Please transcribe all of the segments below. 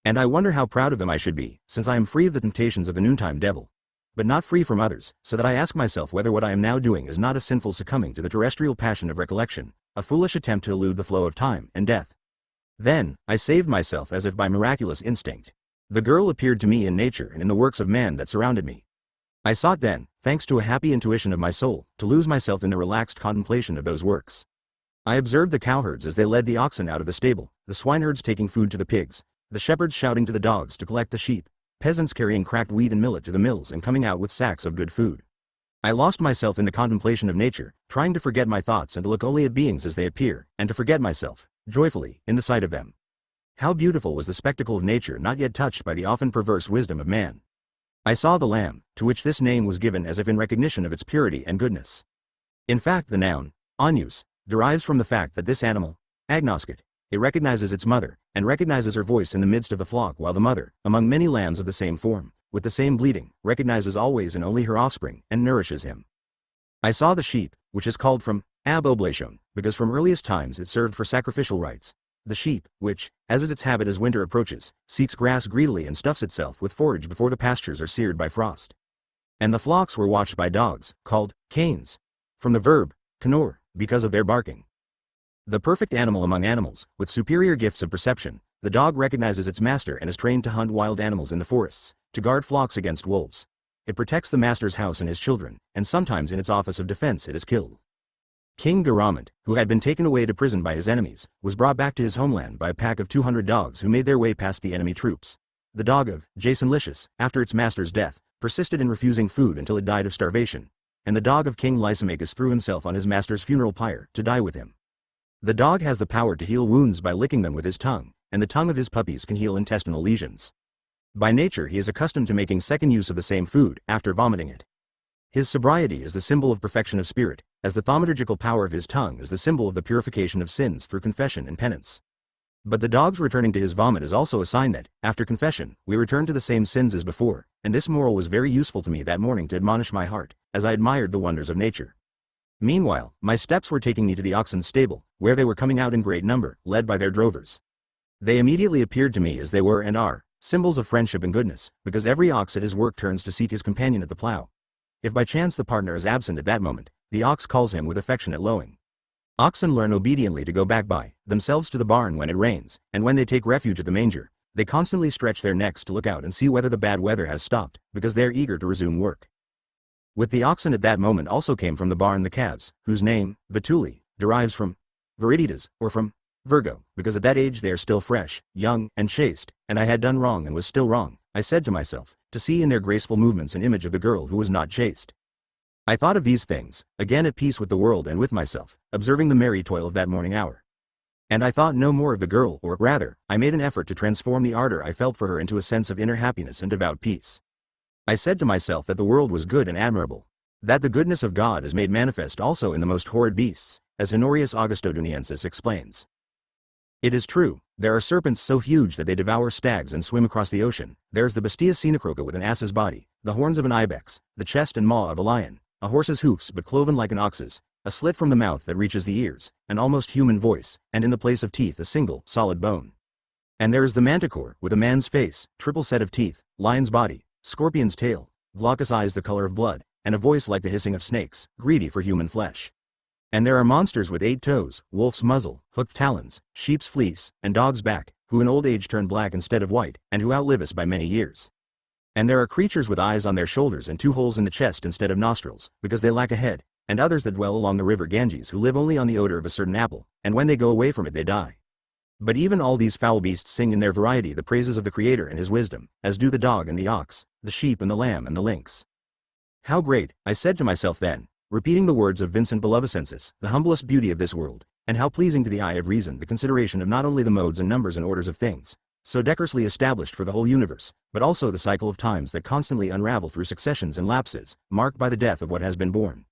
And I wonder how proud of them I should be, since I am free of the temptations of the noontime devil. But not free from others, so that I ask myself whether what I am now doing is not a sinful succumbing to the terrestrial passion of recollection, a foolish attempt to elude the flow of time and death. Then, I saved myself as if by miraculous instinct. The girl appeared to me in nature and in the works of man that surrounded me. I sought then, thanks to a happy intuition of my soul, to lose myself in the relaxed contemplation of those works. I observed the cowherds as they led the oxen out of the stable, the swineherds taking food to the pigs, the shepherds shouting to the dogs to collect the sheep, peasants carrying cracked wheat and millet to the mills and coming out with sacks of good food. I lost myself in the contemplation of nature, trying to forget my thoughts and to look only at beings as they appear, and to forget myself, joyfully, in the sight of them. How beautiful was the spectacle of nature not yet touched by the often perverse wisdom of man. I saw the lamb, to which this name was given as if in recognition of its purity and goodness. In fact, the noun, agnus, derives from the fact that this animal, agnoscit, it recognizes its mother, and recognizes her voice in the midst of the flock, while the mother, among many lambs of the same form, with the same bleating, recognizes always and only her offspring, and nourishes him. I saw the sheep, which is called from ab oblation, because from earliest times it served for sacrificial rites. The sheep, which, as is its habit as winter approaches, seeks grass greedily and stuffs itself with forage before the pastures are seared by frost. And the flocks were watched by dogs, called canes, from the verb canor, because of their barking. The perfect animal among animals, with superior gifts of perception, the dog recognizes its master and is trained to hunt wild animals in the forests, to guard flocks against wolves. It protects the master's house and his children, and sometimes in its office of defense it is killed. King Garamant, who had been taken away to prison by his enemies, was brought back to his homeland by a pack of 200 dogs who made their way past the enemy troops. The dog of Jason Lysias, after its master's death, persisted in refusing food until it died of starvation, and the dog of King Lysimachus threw himself on his master's funeral pyre to die with him. The dog has the power to heal wounds by licking them with his tongue, and the tongue of his puppies can heal intestinal lesions. By nature he is accustomed to making second use of the same food, after vomiting it. His sobriety is the symbol of perfection of spirit, as the thaumaturgical power of his tongue is the symbol of the purification of sins through confession and penance. But the dog's returning to his vomit is also a sign that, after confession, we return to the same sins as before, and this moral was very useful to me that morning to admonish my heart, as I admired the wonders of nature. Meanwhile, my steps were taking me to the oxen's stable, where they were coming out in great number, led by their drovers. They immediately appeared to me as they were and are, symbols of friendship and goodness, because every ox at his work turns to seek his companion at the plow. If by chance the partner is absent at that moment, the ox calls him with affectionate lowing. Oxen learn obediently to go back by themselves to the barn when it rains, and when they take refuge at the manger, they constantly stretch their necks to look out and see whether the bad weather has stopped, because they are eager to resume work. With the oxen at that moment also came from the barn the calves, whose name, Vituli, derives from Viriditas, or from Virgo, because at that age they are still fresh, young, and chaste, and I had done wrong and was still wrong, I said to myself, to see in their graceful movements an image of the girl who was not chaste. I thought of these things, again at peace with the world and with myself, observing the merry toil of that morning hour. And I thought no more of the girl, or rather, I made an effort to transform the ardor I felt for her into a sense of inner happiness and devout peace. I said to myself that the world was good and admirable, that the goodness of God is made manifest also in the most horrid beasts, as Honorius Augustoduniensis explains. It is true, there are serpents so huge that they devour stags and swim across the ocean. There is the Bestia Caenicroca with an ass's body, the horns of an ibex, the chest and maw of a lion, a horse's hoofs but cloven like an ox's, a slit from the mouth that reaches the ears, an almost human voice, and in the place of teeth a single, solid bone. And there is the manticore, with a man's face, triple set of teeth, lion's body, scorpion's tail, glaucous eyes the color of blood, and a voice like the hissing of snakes, greedy for human flesh. And there are monsters with 8 toes, wolf's muzzle, hooked talons, sheep's fleece, and dog's back, who in old age turn black instead of white, and who outlive us by many years. And there are creatures with eyes on their shoulders and 2 holes in the chest instead of nostrils, because they lack a head, and others that dwell along the river Ganges who live only on the odor of a certain apple, and when they go away from it they die. But even all these foul beasts sing in their variety the praises of the Creator and his wisdom, as do the dog and the ox, the sheep and the lamb and the lynx. How great, I said to myself then, repeating the words of Vincent Belovecensis, the humblest beauty of this world, and how pleasing to the eye of reason the consideration of not only the modes and numbers and orders of things, so decorously established for the whole universe, but also the cycle of times that constantly unravel through successions and lapses, marked by the death of what has been born.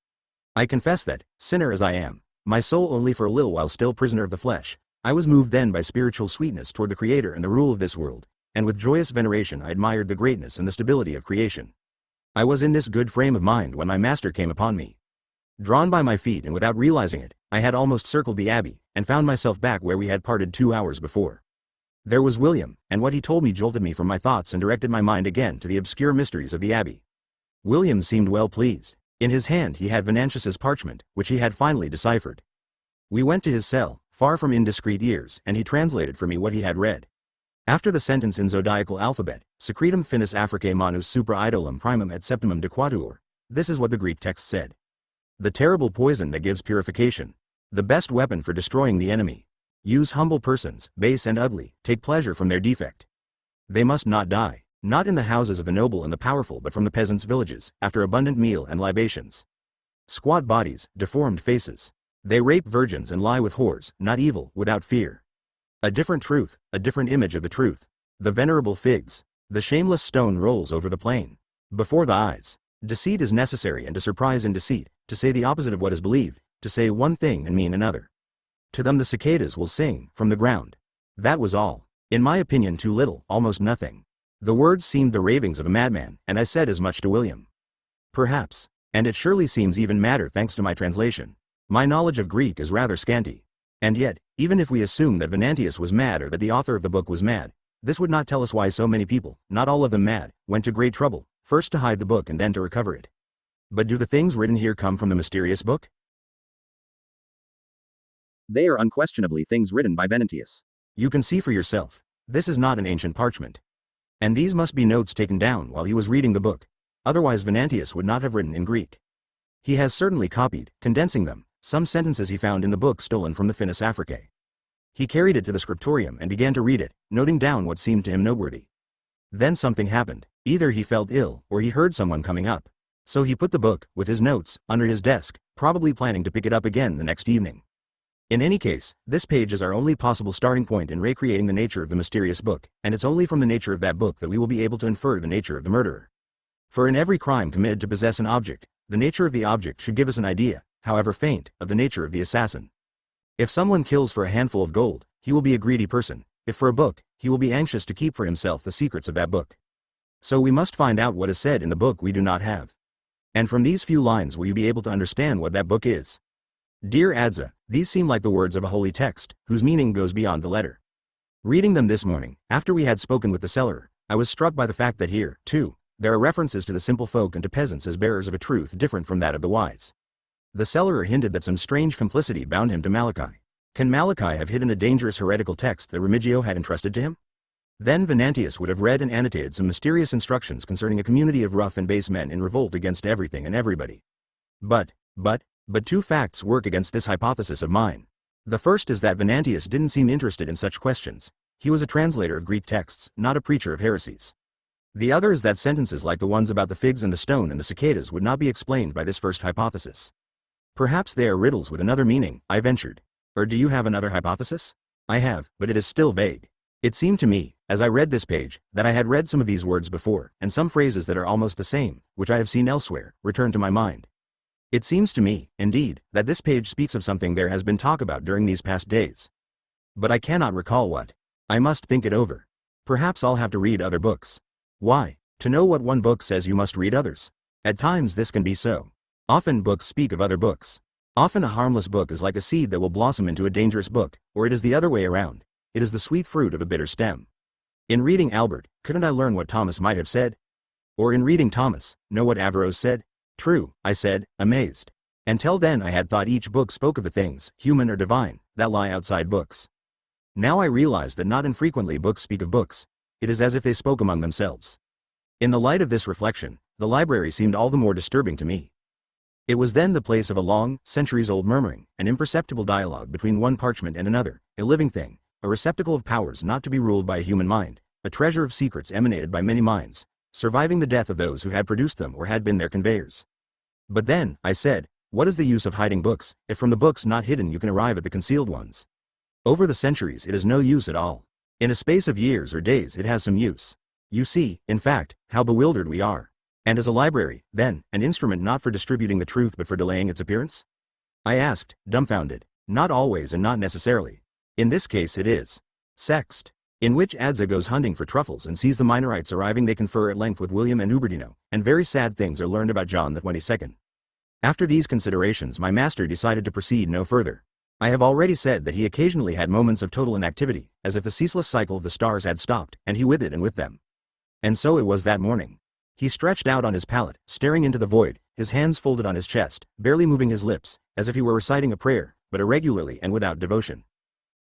I confess that, sinner as I am, my soul only for a little while still prisoner of the flesh, I was moved then by spiritual sweetness toward the Creator and the rule of this world, and with joyous veneration I admired the greatness and the stability of creation. I was in this good frame of mind when my master came upon me. Drawn by my feet and without realizing it, I had almost circled the abbey, and found myself back where we had parted 2 hours before. There was William, and what he told me jolted me from my thoughts and directed my mind again to the obscure mysteries of the Abbey. William seemed well pleased. In his hand he had Venantius's parchment, which he had finally deciphered. We went to his cell, far from indiscreet ears, and he translated for me what he had read. After the sentence in zodiacal alphabet, secretum finis Africae manus supra idolum primum et septimum dequatuor, this is what the Greek text said. The terrible poison that gives purification. The best weapon for destroying the enemy. Use humble persons, base and ugly, take pleasure from their defect. They must not die, not in the houses of the noble and the powerful but from the peasants' villages, after abundant meal and libations. Squat bodies, deformed faces. They rape virgins and lie with whores, not evil, without fear. A different truth, a different image of the truth. The venerable figs. The shameless stone rolls over the plain. Before the eyes. Deceit is necessary, and to surprise in deceit, to say the opposite of what is believed, to say one thing and mean another. To them the cicadas will sing, from the ground. That was all. In my opinion too little, almost nothing. The words seemed the ravings of a madman, and I said as much to William. Perhaps. And it surely seems even madder thanks to my translation. My knowledge of Greek is rather scanty. And yet, even if we assume that Venantius was mad or that the author of the book was mad, this would not tell us why so many people, not all of them mad, went to great trouble, first to hide the book and then to recover it. But do the things written here come from the mysterious book? They are unquestionably things written by Venantius. You can see for yourself. This is not an ancient parchment. And these must be notes taken down while he was reading the book. Otherwise Venantius would not have written in Greek. He has certainly copied, condensing them, some sentences he found in the book stolen from the Finis Africae. He carried it to the scriptorium and began to read it, noting down what seemed to him noteworthy. Then something happened. Either he felt ill or he heard someone coming up. So he put the book, with his notes, under his desk, probably planning to pick it up again the next evening. In any case, this page is our only possible starting point in recreating the nature of the mysterious book, and it's only from the nature of that book that we will be able to infer the nature of the murderer. For in every crime committed to possess an object, the nature of the object should give us an idea, however faint, of the nature of the assassin. If someone kills for a handful of gold, he will be a greedy person. If for a book, he will be anxious to keep for himself the secrets of that book. So we must find out what is said in the book we do not have. And from these few lines will you be able to understand what that book is. Dear Adza, these seem like the words of a holy text, whose meaning goes beyond the letter. Reading them this morning, after we had spoken with the cellarer, I was struck by the fact that here, too, there are references to the simple folk and to peasants as bearers of a truth different from that of the wise. The cellarer hinted that some strange complicity bound him to Malachi. Can Malachi have hidden a dangerous heretical text that Remigio had entrusted to him? Then Venantius would have read and annotated some mysterious instructions concerning a community of rough and base men in revolt against everything and everybody. But two facts work against this hypothesis of mine. The first is that Venantius didn't seem interested in such questions. He was a translator of Greek texts, not a preacher of heresies. The other is that sentences like the ones about the figs and the stone and the cicadas would not be explained by this first hypothesis. Perhaps they are riddles with another meaning, I ventured. Or do you have another hypothesis? I have, but it is still vague. It seemed to me, as I read this page, that I had read some of these words before, and some phrases that are almost the same, which I have seen elsewhere, returned to my mind. It seems to me, indeed, that this page speaks of something there has been talk about during these past days. But I cannot recall what. I must think it over. Perhaps I'll have to read other books. Why? To know what one book says you must read others. At times this can be so. Often books speak of other books. Often a harmless book is like a seed that will blossom into a dangerous book, or it is the other way around. It is the sweet fruit of a bitter stem. In reading Albert, couldn't I learn what Thomas might have said? Or in reading Thomas, know what Averroes said? True, I said, amazed. Until then I had thought each book spoke of the things, human or divine, that lie outside books. Now I realize that not infrequently books speak of books. It is as if they spoke among themselves. In the light of this reflection, the library seemed all the more disturbing to me. It was then the place of a long, centuries-old murmuring, an imperceptible dialogue between one parchment and another, a living thing, a receptacle of powers not to be ruled by a human mind, a treasure of secrets emanated by many minds, surviving the death of those who had produced them or had been their conveyors. But then, I said, what is the use of hiding books, if from the books not hidden you can arrive at the concealed ones? Over the centuries it is no use at all. In a space of years or days it has some use. You see, in fact, how bewildered we are. And as a library, then, an instrument not for distributing the truth but for delaying its appearance? I asked, dumbfounded. Not always and not necessarily. In this case it is. Sext, in which Adza goes hunting for truffles and sees the Minorites arriving, they confer at length with William and Uberdino, and very sad things are learned about John the 22nd. After these considerations my master decided to proceed no further. I have already said that he occasionally had moments of total inactivity, as if the ceaseless cycle of the stars had stopped, and he with it and with them. And so it was that morning. He stretched out on his pallet, staring into the void, his hands folded on his chest, barely moving his lips, as if he were reciting a prayer, but irregularly and without devotion.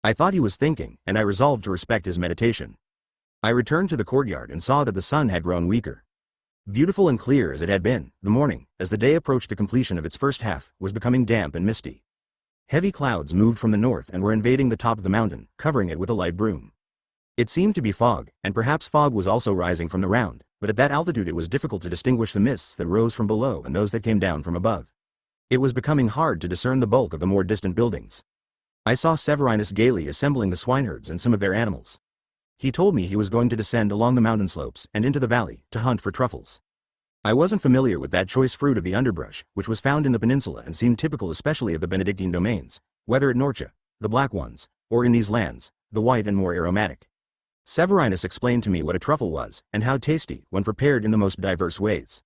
I thought he was thinking, and I resolved to respect his meditation. I returned to the courtyard and saw that the sun had grown weaker. Beautiful and clear as it had been, the morning, as the day approached the completion of its first half, was becoming damp and misty. Heavy clouds moved from the north and were invading the top of the mountain, covering it with a light brume. It seemed to be fog, and perhaps fog was also rising from the ground, but at that altitude it was difficult to distinguish the mists that rose from below and those that came down from above. It was becoming hard to discern the bulk of the more distant buildings. I saw Severinus gaily assembling the swineherds and some of their animals. He told me he was going to descend along the mountain slopes and into the valley to hunt for truffles. I wasn't familiar with that choice fruit of the underbrush, which was found in the peninsula and seemed typical especially of the Benedictine domains, whether at Norcia, the black ones, or in these lands, the white and more aromatic. Severinus explained to me what a truffle was, and how tasty, when prepared in the most diverse ways.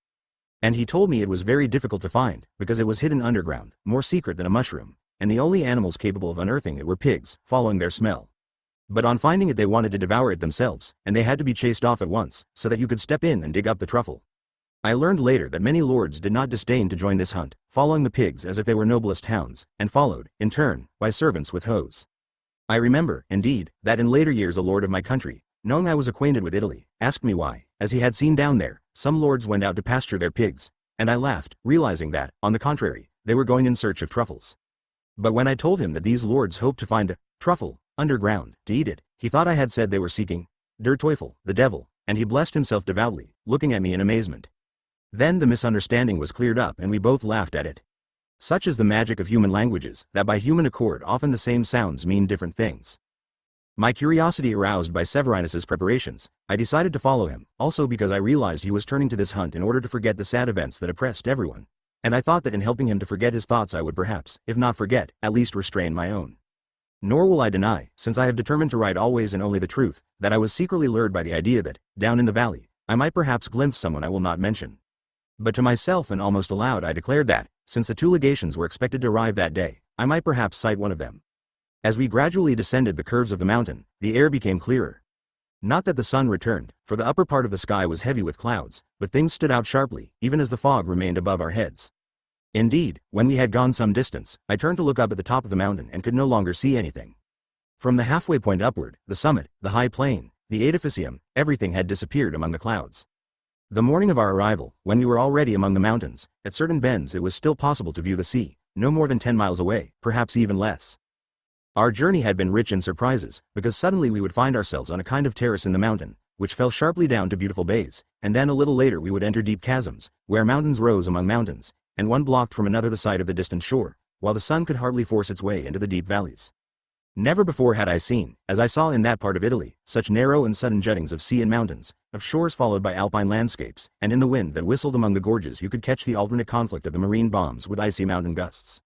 And he told me it was very difficult to find, because it was hidden underground, more secret than a mushroom, and the only animals capable of unearthing it were pigs, following their smell. But on finding it they wanted to devour it themselves, and they had to be chased off at once, so that you could step in and dig up the truffle. I learned later that many lords did not disdain to join this hunt, following the pigs as if they were noblest hounds, and followed, in turn, by servants with hoes. I remember, indeed, that in later years a lord of my country, knowing I was acquainted with Italy, asked me why, as he had seen down there, some lords went out to pasture their pigs, and I laughed, realizing that, on the contrary, they were going in search of truffles. But when I told him that these lords hoped to find a truffle underground to eat it, he thought I had said they were seeking der Teufel, the devil, and he blessed himself devoutly, looking at me in amazement. Then the misunderstanding was cleared up and we both laughed at it. Such is the magic of human languages, that by human accord often the same sounds mean different things. My curiosity aroused by Severinus's preparations, I decided to follow him, also because I realized he was turning to this hunt in order to forget the sad events that oppressed everyone, and I thought that in helping him to forget his thoughts I would perhaps, if not forget, at least restrain my own. Nor will I deny, since I have determined to write always and only the truth, that I was secretly lured by the idea that, down in the valley, I might perhaps glimpse someone I will not mention. But to myself and almost aloud I declared that, since the 2 legations were expected to arrive that day, I might perhaps sight one of them. As we gradually descended the curves of the mountain, the air became clearer. Not that the sun returned, for the upper part of the sky was heavy with clouds, but things stood out sharply, even as the fog remained above our heads. Indeed, when we had gone some distance, I turned to look up at the top of the mountain and could no longer see anything. From the halfway point upward, the summit, the high plain, the edificium, everything had disappeared among the clouds. The morning of our arrival, when we were already among the mountains, at certain bends it was still possible to view the sea, no more than 10 miles away, perhaps even less. Our journey had been rich in surprises, because suddenly we would find ourselves on a kind of terrace in the mountain, which fell sharply down to beautiful bays, and then a little later we would enter deep chasms, where mountains rose among mountains, and one blocked from another the sight of the distant shore, while the sun could hardly force its way into the deep valleys. Never before had I seen, as I saw in that part of Italy, such narrow and sudden juttings of sea and mountains, of shores followed by alpine landscapes, and in the wind that whistled among the gorges you could catch the alternate conflict of the marine bombs with icy mountain gusts.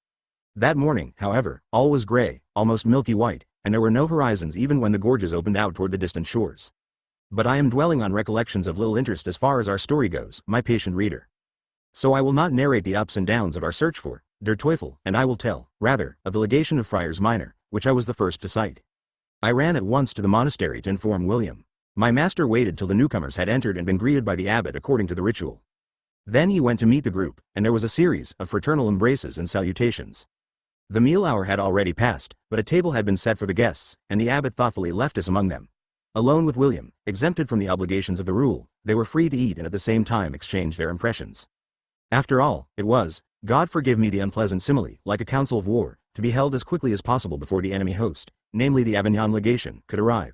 That morning, however, all was gray, almost milky white, and there were no horizons even when the gorges opened out toward the distant shores. But I am dwelling on recollections of little interest as far as our story goes, my patient reader. So I will not narrate the ups and downs of our search for der Teufel, and I will tell, rather, of the legation of Friars Minor, which I was the first to sight. I ran at once to the monastery to inform William. My master waited till the newcomers had entered and been greeted by the abbot according to the ritual. Then he went to meet the group, and there was a series of fraternal embraces and salutations. The meal hour had already passed, but a table had been set for the guests, and the abbot thoughtfully left us among them. Alone with William, exempted from the obligations of the rule, they were free to eat and at the same time exchange their impressions. After all, it was, God forgive me the unpleasant simile, like a council of war, to be held as quickly as possible before the enemy host, namely the Avignon legation, could arrive.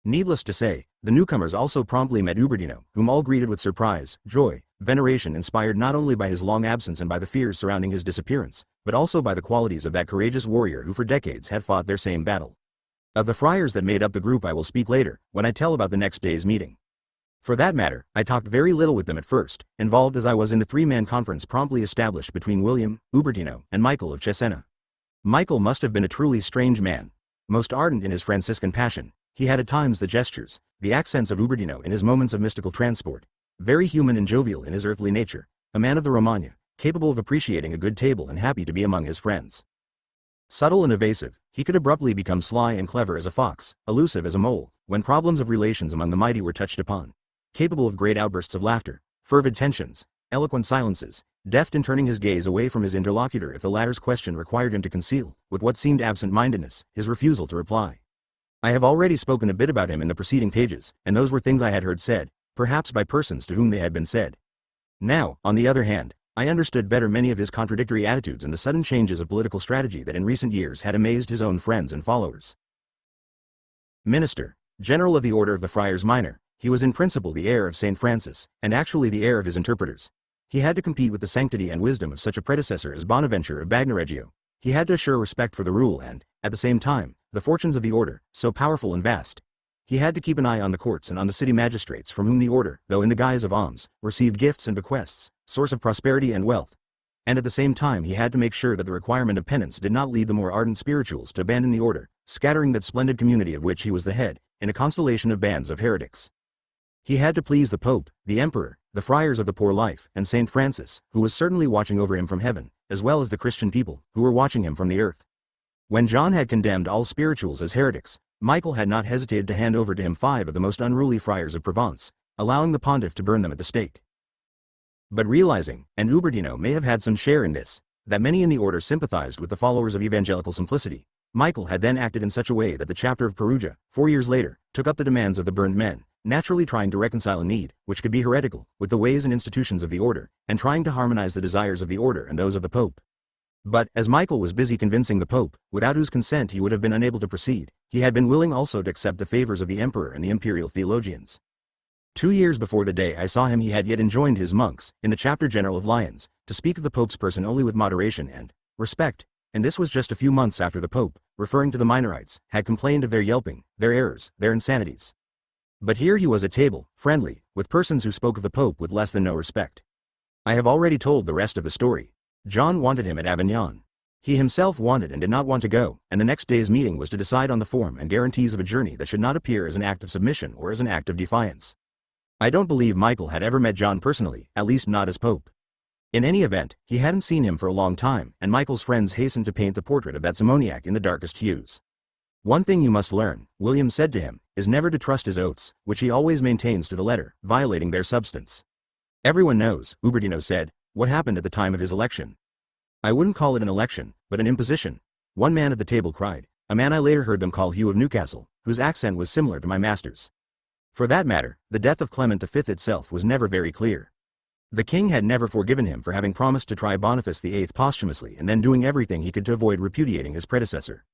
Needless to say, the newcomers also promptly met Ubertino, whom all greeted with surprise, joy, veneration inspired not only by his long absence and by the fears surrounding his disappearance, but also by the qualities of that courageous warrior who for decades had fought their same battle. Of the friars that made up the group I will speak later, when I tell about the next day's meeting. For that matter, I talked very little with them at first, involved as I was in the 3-man conference promptly established between William, Ubertino, and Michael of Cesena. Michael must have been a truly strange man. Most ardent in his Franciscan passion, he had at times the gestures, the accents of Ubertino in his moments of mystical transport, very human and jovial in his earthly nature, a man of the Romagna, capable of appreciating a good table and happy to be among his friends. Subtle and evasive, he could abruptly become sly and clever as a fox, elusive as a mole, when problems of relations among the mighty were touched upon. Capable of great outbursts of laughter, fervid tensions, eloquent silences, deft in turning his gaze away from his interlocutor if the latter's question required him to conceal, with what seemed absent-mindedness, his refusal to reply. I have already spoken a bit about him in the preceding pages, and those were things I had heard said, perhaps by persons to whom they had been said. Now, on the other hand, I understood better many of his contradictory attitudes and the sudden changes of political strategy that in recent years had amazed his own friends and followers. Minister, General of the Order of the Friars Minor, he was in principle the heir of St. Francis, and actually the heir of his interpreters. He had to compete with the sanctity and wisdom of such a predecessor as Bonaventure of Bagnoregio. He had to assure respect for the rule and, at the same time, the fortunes of the order, so powerful and vast. He had to keep an eye on the courts and on the city magistrates from whom the order, though in the guise of alms, received gifts and bequests, source of prosperity and wealth. And at the same time he had to make sure that the requirement of penance did not lead the more ardent spirituals to abandon the order, scattering that splendid community of which he was the head, in a constellation of bands of heretics. He had to please the Pope, the Emperor, the friars of the poor life, and St. Francis, who was certainly watching over him from heaven, as well as the Christian people, who were watching him from the earth. When John had condemned all spirituals as heretics, Michael had not hesitated to hand over to him 5 of the most unruly friars of Provence, allowing the pontiff to burn them at the stake. But realizing, and Ubertino may have had some share in this, that many in the order sympathized with the followers of evangelical simplicity, Michael had then acted in such a way that the chapter of Perugia, 4 years later, took up the demands of the burned men, naturally trying to reconcile a need, which could be heretical, with the ways and institutions of the order, and trying to harmonize the desires of the order and those of the Pope. But, as Michael was busy convincing the Pope, without whose consent he would have been unable to proceed, he had been willing also to accept the favors of the Emperor and the imperial theologians. 2 years before the day I saw him he had yet enjoined his monks, in the chapter general of Lyons, to speak of the Pope's person only with moderation and respect, and this was just a few months after the Pope, referring to the Minorites, had complained of their yelping, their errors, their insanities. But here he was at table, friendly, with persons who spoke of the Pope with less than no respect. I have already told the rest of the story. John wanted him at Avignon. He himself wanted and did not want to go, and the next day's meeting was to decide on the form and guarantees of a journey that should not appear as an act of submission or as an act of defiance. I don't believe Michael had ever met John personally, at least not as Pope. In any event, he hadn't seen him for a long time, and Michael's friends hastened to paint the portrait of that simoniac in the darkest hues. One thing you must learn, William said to him, is never to trust his oaths, which he always maintains to the letter, violating their substance. Everyone knows, Ubertino said, what happened at the time of his election. I wouldn't call it an election, but an imposition. One man at the table cried, a man I later heard them call Hugh of Newcastle, whose accent was similar to my master's. For that matter, the death of Clement V itself was never very clear. The king had never forgiven him for having promised to try Boniface VIII posthumously and then doing everything he could to avoid repudiating his predecessor.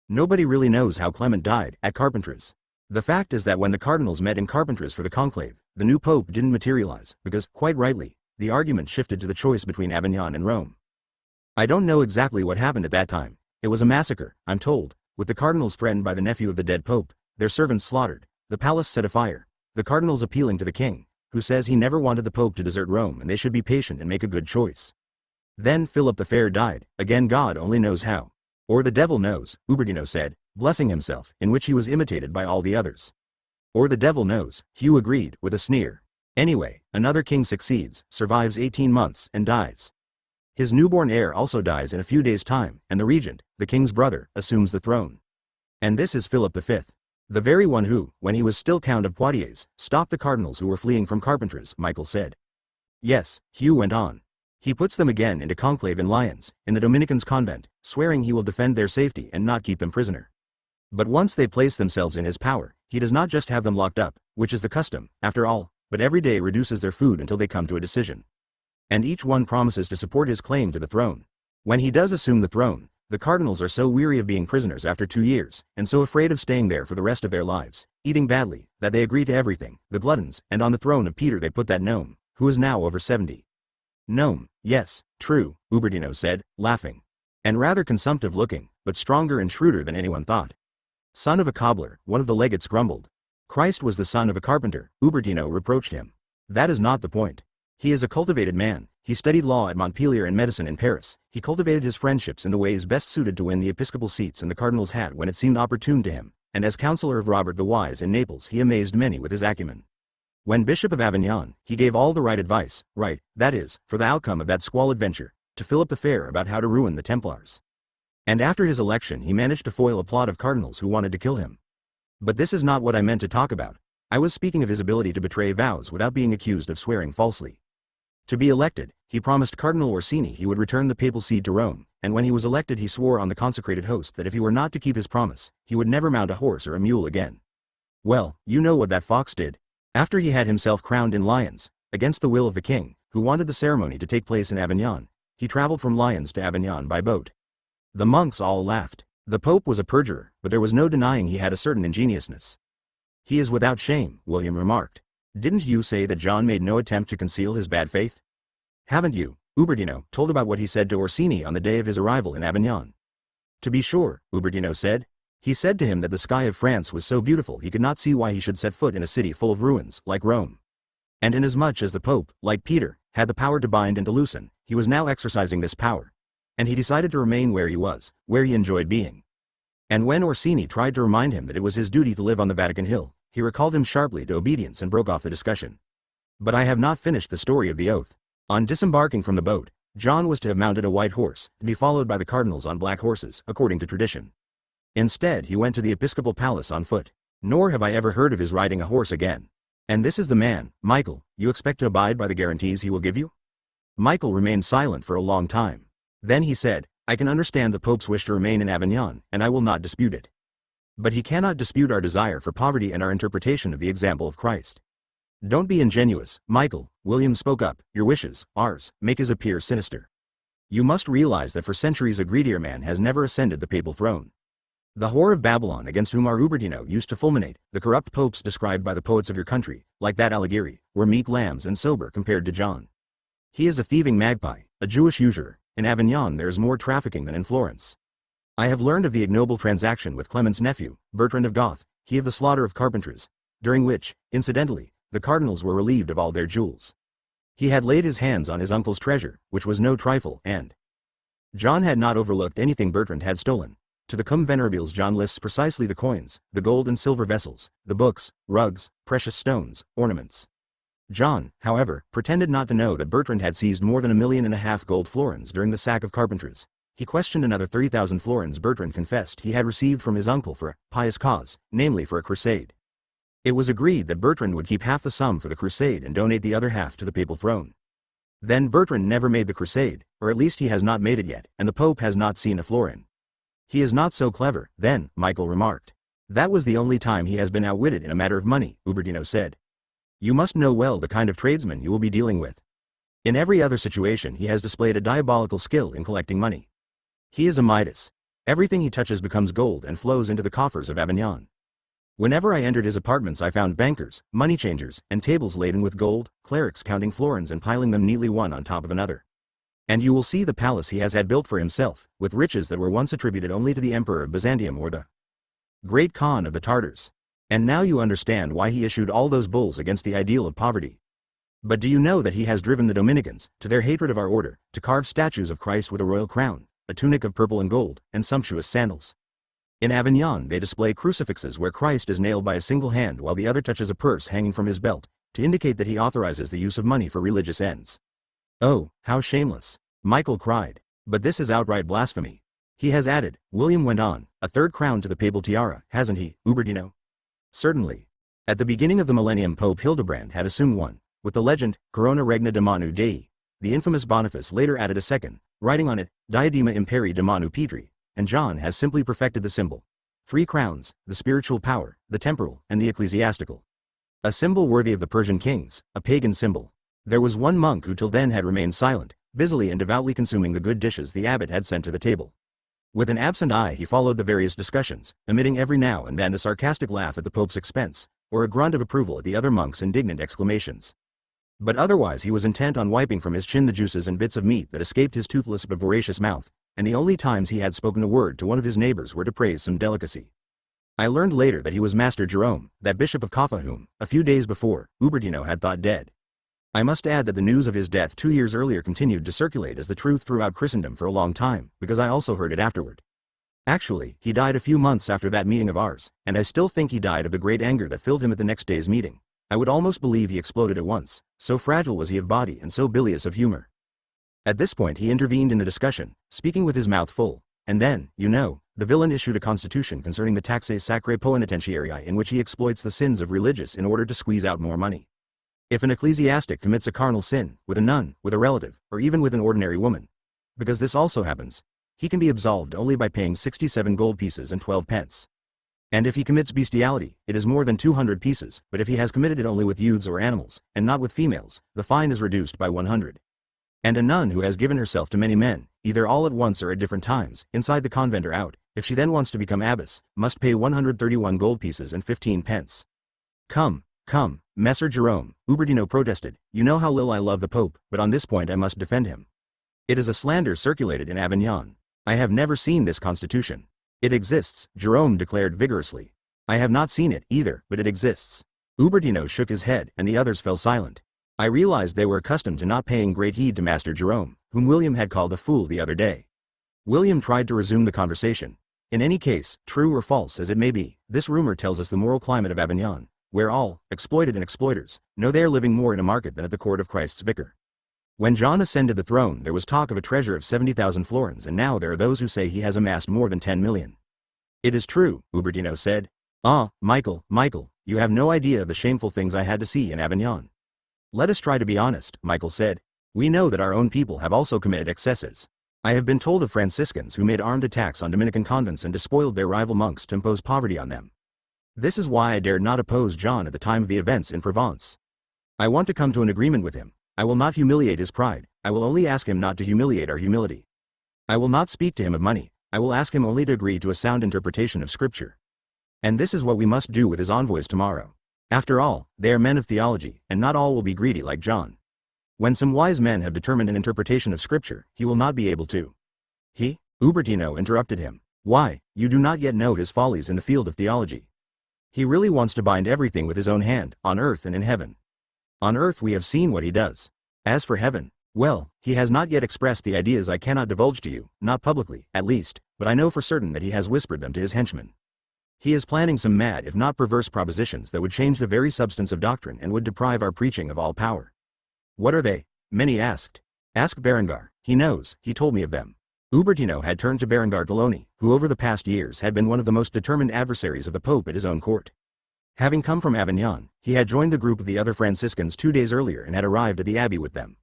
Nobody really knows how Clement died, at Carpentras. The fact is that when the cardinals met in Carpentras for the conclave, the new pope didn't materialize, because, quite rightly, the argument shifted to the choice between Avignon and Rome. I don't know exactly what happened at that time. It was a massacre, I'm told, with the cardinals threatened by the nephew of the dead pope, their servants slaughtered, the palace set afire, the cardinals appealing to the king, who says he never wanted the pope to desert Rome and they should be patient and make a good choice. Then Philip the Fair died, again God only knows how. Or the devil knows, Ubertino said, blessing himself, in which he was imitated by all the others. Or the devil knows, Hugh agreed, with a sneer. Anyway, another king succeeds, survives 18 months, and dies. His newborn heir also dies in a few days' time, and the regent, the king's brother, assumes the throne. And this is Philip V. The very one who, when he was still Count of Poitiers, stopped the cardinals who were fleeing from Carpentras, Michael said. Yes, Hugh went on. He puts them again into conclave in Lyons, in the Dominicans' convent, swearing he will defend their safety and not keep them prisoner. But once they place themselves in his power, he does not just have them locked up, which is the custom, after all, but every day reduces their food until they come to a decision. And each one promises to support his claim to the throne. When he does assume the throne, the cardinals are so weary of being prisoners after 2 years, and so afraid of staying there for the rest of their lives, eating badly, that they agree to everything, the gluttons, and on the throne of Peter they put that gnome, who is now over 70. Gnome, yes, true, Ubertino said, laughing. And rather consumptive looking, but stronger and shrewder than anyone thought. Son of a cobbler, one of the legates grumbled. Christ was the son of a carpenter, Ubertino reproached him. That is not the point. He is a cultivated man, he studied law at Montpellier and medicine in Paris, he cultivated his friendships in the ways best suited to win the episcopal seats and the cardinals had when it seemed opportune to him, and as counselor of Robert the Wise in Naples he amazed many with his acumen. When Bishop of Avignon, he gave all the right advice, right, that is, for the outcome of that squalid venture, to Philip the Fair about how to ruin the Templars. And after his election he managed to foil a plot of cardinals who wanted to kill him. But this is not what I meant to talk about. I was speaking of his ability to betray vows without being accused of swearing falsely. To be elected, he promised Cardinal Orsini he would return the papal see to Rome, and when he was elected he swore on the consecrated host that if he were not to keep his promise, he would never mount a horse or a mule again. Well, you know what that fox did. After he had himself crowned in Lyons, against the will of the king, who wanted the ceremony to take place in Avignon, he traveled from Lyons to Avignon by boat. The monks all laughed. The Pope was a perjurer, but there was no denying he had a certain ingenuousness. He is without shame, William remarked. Didn't you say that John made no attempt to conceal his bad faith? Haven't you, Ubertino, told about what he said to Orsini on the day of his arrival in Avignon? To be sure, Ubertino said. He said to him that the sky of France was so beautiful he could not see why he should set foot in a city full of ruins, like Rome. And inasmuch as the Pope, like Peter, had the power to bind and to loosen, he was now exercising this power. And he decided to remain where he was, where he enjoyed being. And when Orsini tried to remind him that it was his duty to live on the Vatican Hill, he recalled him sharply to obedience and broke off the discussion. But I have not finished the story of the oath. On disembarking from the boat, John was to have mounted a white horse, to be followed by the cardinals on black horses, according to tradition. Instead he went to the episcopal palace on foot. Nor have I ever heard of his riding a horse again. And this is the man, Michael, you expect to abide by the guarantees he will give you? Michael remained silent for a long time. Then he said, I can understand the Pope's wish to remain in Avignon, and I will not dispute it. But he cannot dispute our desire for poverty and our interpretation of the example of Christ. Don't be ingenuous, Michael, William spoke up, your wishes, ours, make us appear sinister. You must realize that for centuries a greedier man has never ascended the papal throne. The whore of Babylon against whom our Ubertino used to fulminate, the corrupt popes described by the poets of your country, like that Alighieri, were meek lambs and sober compared to John. He is a thieving magpie, a Jewish usurer. In Avignon there is more trafficking than in Florence. I have learned of the ignoble transaction with Clement's nephew, Bertrand of Goth, he of the slaughter of carpenters, during which, incidentally, the cardinals were relieved of all their jewels. He had laid his hands on his uncle's treasure, which was no trifle, and John had not overlooked anything Bertrand had stolen. To the Cum Venerabiles John lists precisely the coins, the gold and silver vessels, the books, rugs, precious stones, ornaments. John, however, pretended not to know that Bertrand had seized more than 1.5 million gold florins during the sack of Carpentras. He questioned another 30,000 florins Bertrand confessed he had received from his uncle for a pious cause, namely for a crusade. It was agreed that Bertrand would keep half the sum for the crusade and donate the other half to the papal throne. Then Bertrand never made the crusade, or at least he has not made it yet, and the Pope has not seen a florin. He is not so clever, then, Michael remarked. That was the only time he has been outwitted in a matter of money, Ubertino said. You must know well the kind of tradesman you will be dealing with. In every other situation he has displayed a diabolical skill in collecting money. He is a Midas. Everything he touches becomes gold and flows into the coffers of Avignon. Whenever I entered his apartments I found bankers, money changers, and tables laden with gold, clerics counting florins and piling them neatly one on top of another. And you will see the palace he has had built for himself, with riches that were once attributed only to the Emperor of Byzantium or the Great Khan of the Tartars. And now you understand why he issued all those bulls against the ideal of poverty. But do you know that he has driven the Dominicans, to their hatred of our order, to carve statues of Christ with a royal crown, a tunic of purple and gold, and sumptuous sandals? In Avignon they display crucifixes where Christ is nailed by a single hand while the other touches a purse hanging from his belt, to indicate that he authorizes the use of money for religious ends. Oh, how shameless! Michael cried. But this is outright blasphemy. He has added, William went on, a third crown to the papal tiara, hasn't he, Ubertino? Certainly. At the beginning of the millennium Pope Hildebrand had assumed one, with the legend, Corona Regna de Manu Dei. The infamous Boniface later added a second, writing on it, Diadema Imperi de Manu Petri, and John has simply perfected the symbol. 3 crowns, the spiritual power, the temporal, and the ecclesiastical. A symbol worthy of the Persian kings, a pagan symbol. There was one monk who till then had remained silent, busily and devoutly consuming the good dishes the abbot had sent to the table. With an absent eye he followed the various discussions, emitting every now and then a sarcastic laugh at the Pope's expense, or a grunt of approval at the other monk's indignant exclamations. But otherwise he was intent on wiping from his chin the juices and bits of meat that escaped his toothless but voracious mouth, and the only times he had spoken a word to one of his neighbors were to praise some delicacy. I learned later that he was Master Jerome, that bishop of Kaffa whom, a few days before, Ubertino had thought dead. I must add that the news of his death 2 years earlier continued to circulate as the truth throughout Christendom for a long time, because I also heard it afterward. Actually, he died a few months after that meeting of ours, and I still think he died of the great anger that filled him at the next day's meeting. I would almost believe he exploded at once, so fragile was he of body and so bilious of humor. At this point he intervened in the discussion, speaking with his mouth full, And then, the villain issued a constitution concerning the taxae sacrae poenitentiarii in which he exploits the sins of religious in order to squeeze out more money. If an ecclesiastic commits a carnal sin, with a nun, with a relative, or even with an ordinary woman, because this also happens, he can be absolved only by paying 67 gold pieces and 12 pence. And if he commits bestiality, it is more than 200 pieces, but if he has committed it only with youths or animals, and not with females, the fine is reduced by 100. And a nun who has given herself to many men, either all at once or at different times, inside the convent or out, if she then wants to become abbess, must pay 131 gold pieces and 15 pence. Come, Messer Jerome, Ubertino protested, you know how little I love the Pope, but on this point I must defend him. It is a slander circulated in Avignon. I have never seen this constitution. It exists, Jerome declared vigorously. I have not seen it, either, but it exists. Ubertino shook his head, and the others fell silent. I realized they were accustomed to not paying great heed to Master Jerome, whom William had called a fool the other day. William tried to resume the conversation. In any case, true or false as it may be, this rumor tells us the moral climate of Avignon, where all, exploited and exploiters, know they are living more in a market than at the court of Christ's vicar. When John ascended the throne there was talk of a treasure of 70,000 florins, and now there are those who say he has amassed more than 10 million. It is true, Ubertino said. Ah, Michael, you have no idea of the shameful things I had to see in Avignon. Let us try to be honest, Michael said. We know that our own people have also committed excesses. I have been told of Franciscans who made armed attacks on Dominican convents and despoiled their rival monks to impose poverty on them. This is why I dared not oppose John at the time of the events in Provence. I want to come to an agreement with him. I will not humiliate his pride, I will only ask him not to humiliate our humility. I will not speak to him of money, I will ask him only to agree to a sound interpretation of Scripture. And this is what we must do with his envoys tomorrow. After all, they are men of theology, and not all will be greedy like John. When some wise men have determined an interpretation of Scripture, he will not be able to. Ubertino interrupted him. Why, you do not yet know his follies in the field of theology. He really wants to bind everything with his own hand, on earth and in heaven. On earth we have seen what he does. As for heaven, well, he has not yet expressed the ideas I cannot divulge to you, not publicly, at least, but I know for certain that he has whispered them to his henchmen. He is planning some mad if not perverse propositions that would change the very substance of doctrine and would deprive our preaching of all power. What are they? Many asked. Ask Berengar, he knows, he told me of them. Ubertino had turned to Berengar Deloni, who over the past years had been one of the most determined adversaries of the Pope at his own court. Having come from Avignon, he had joined the group of the other Franciscans 2 days earlier and had arrived at the abbey with them.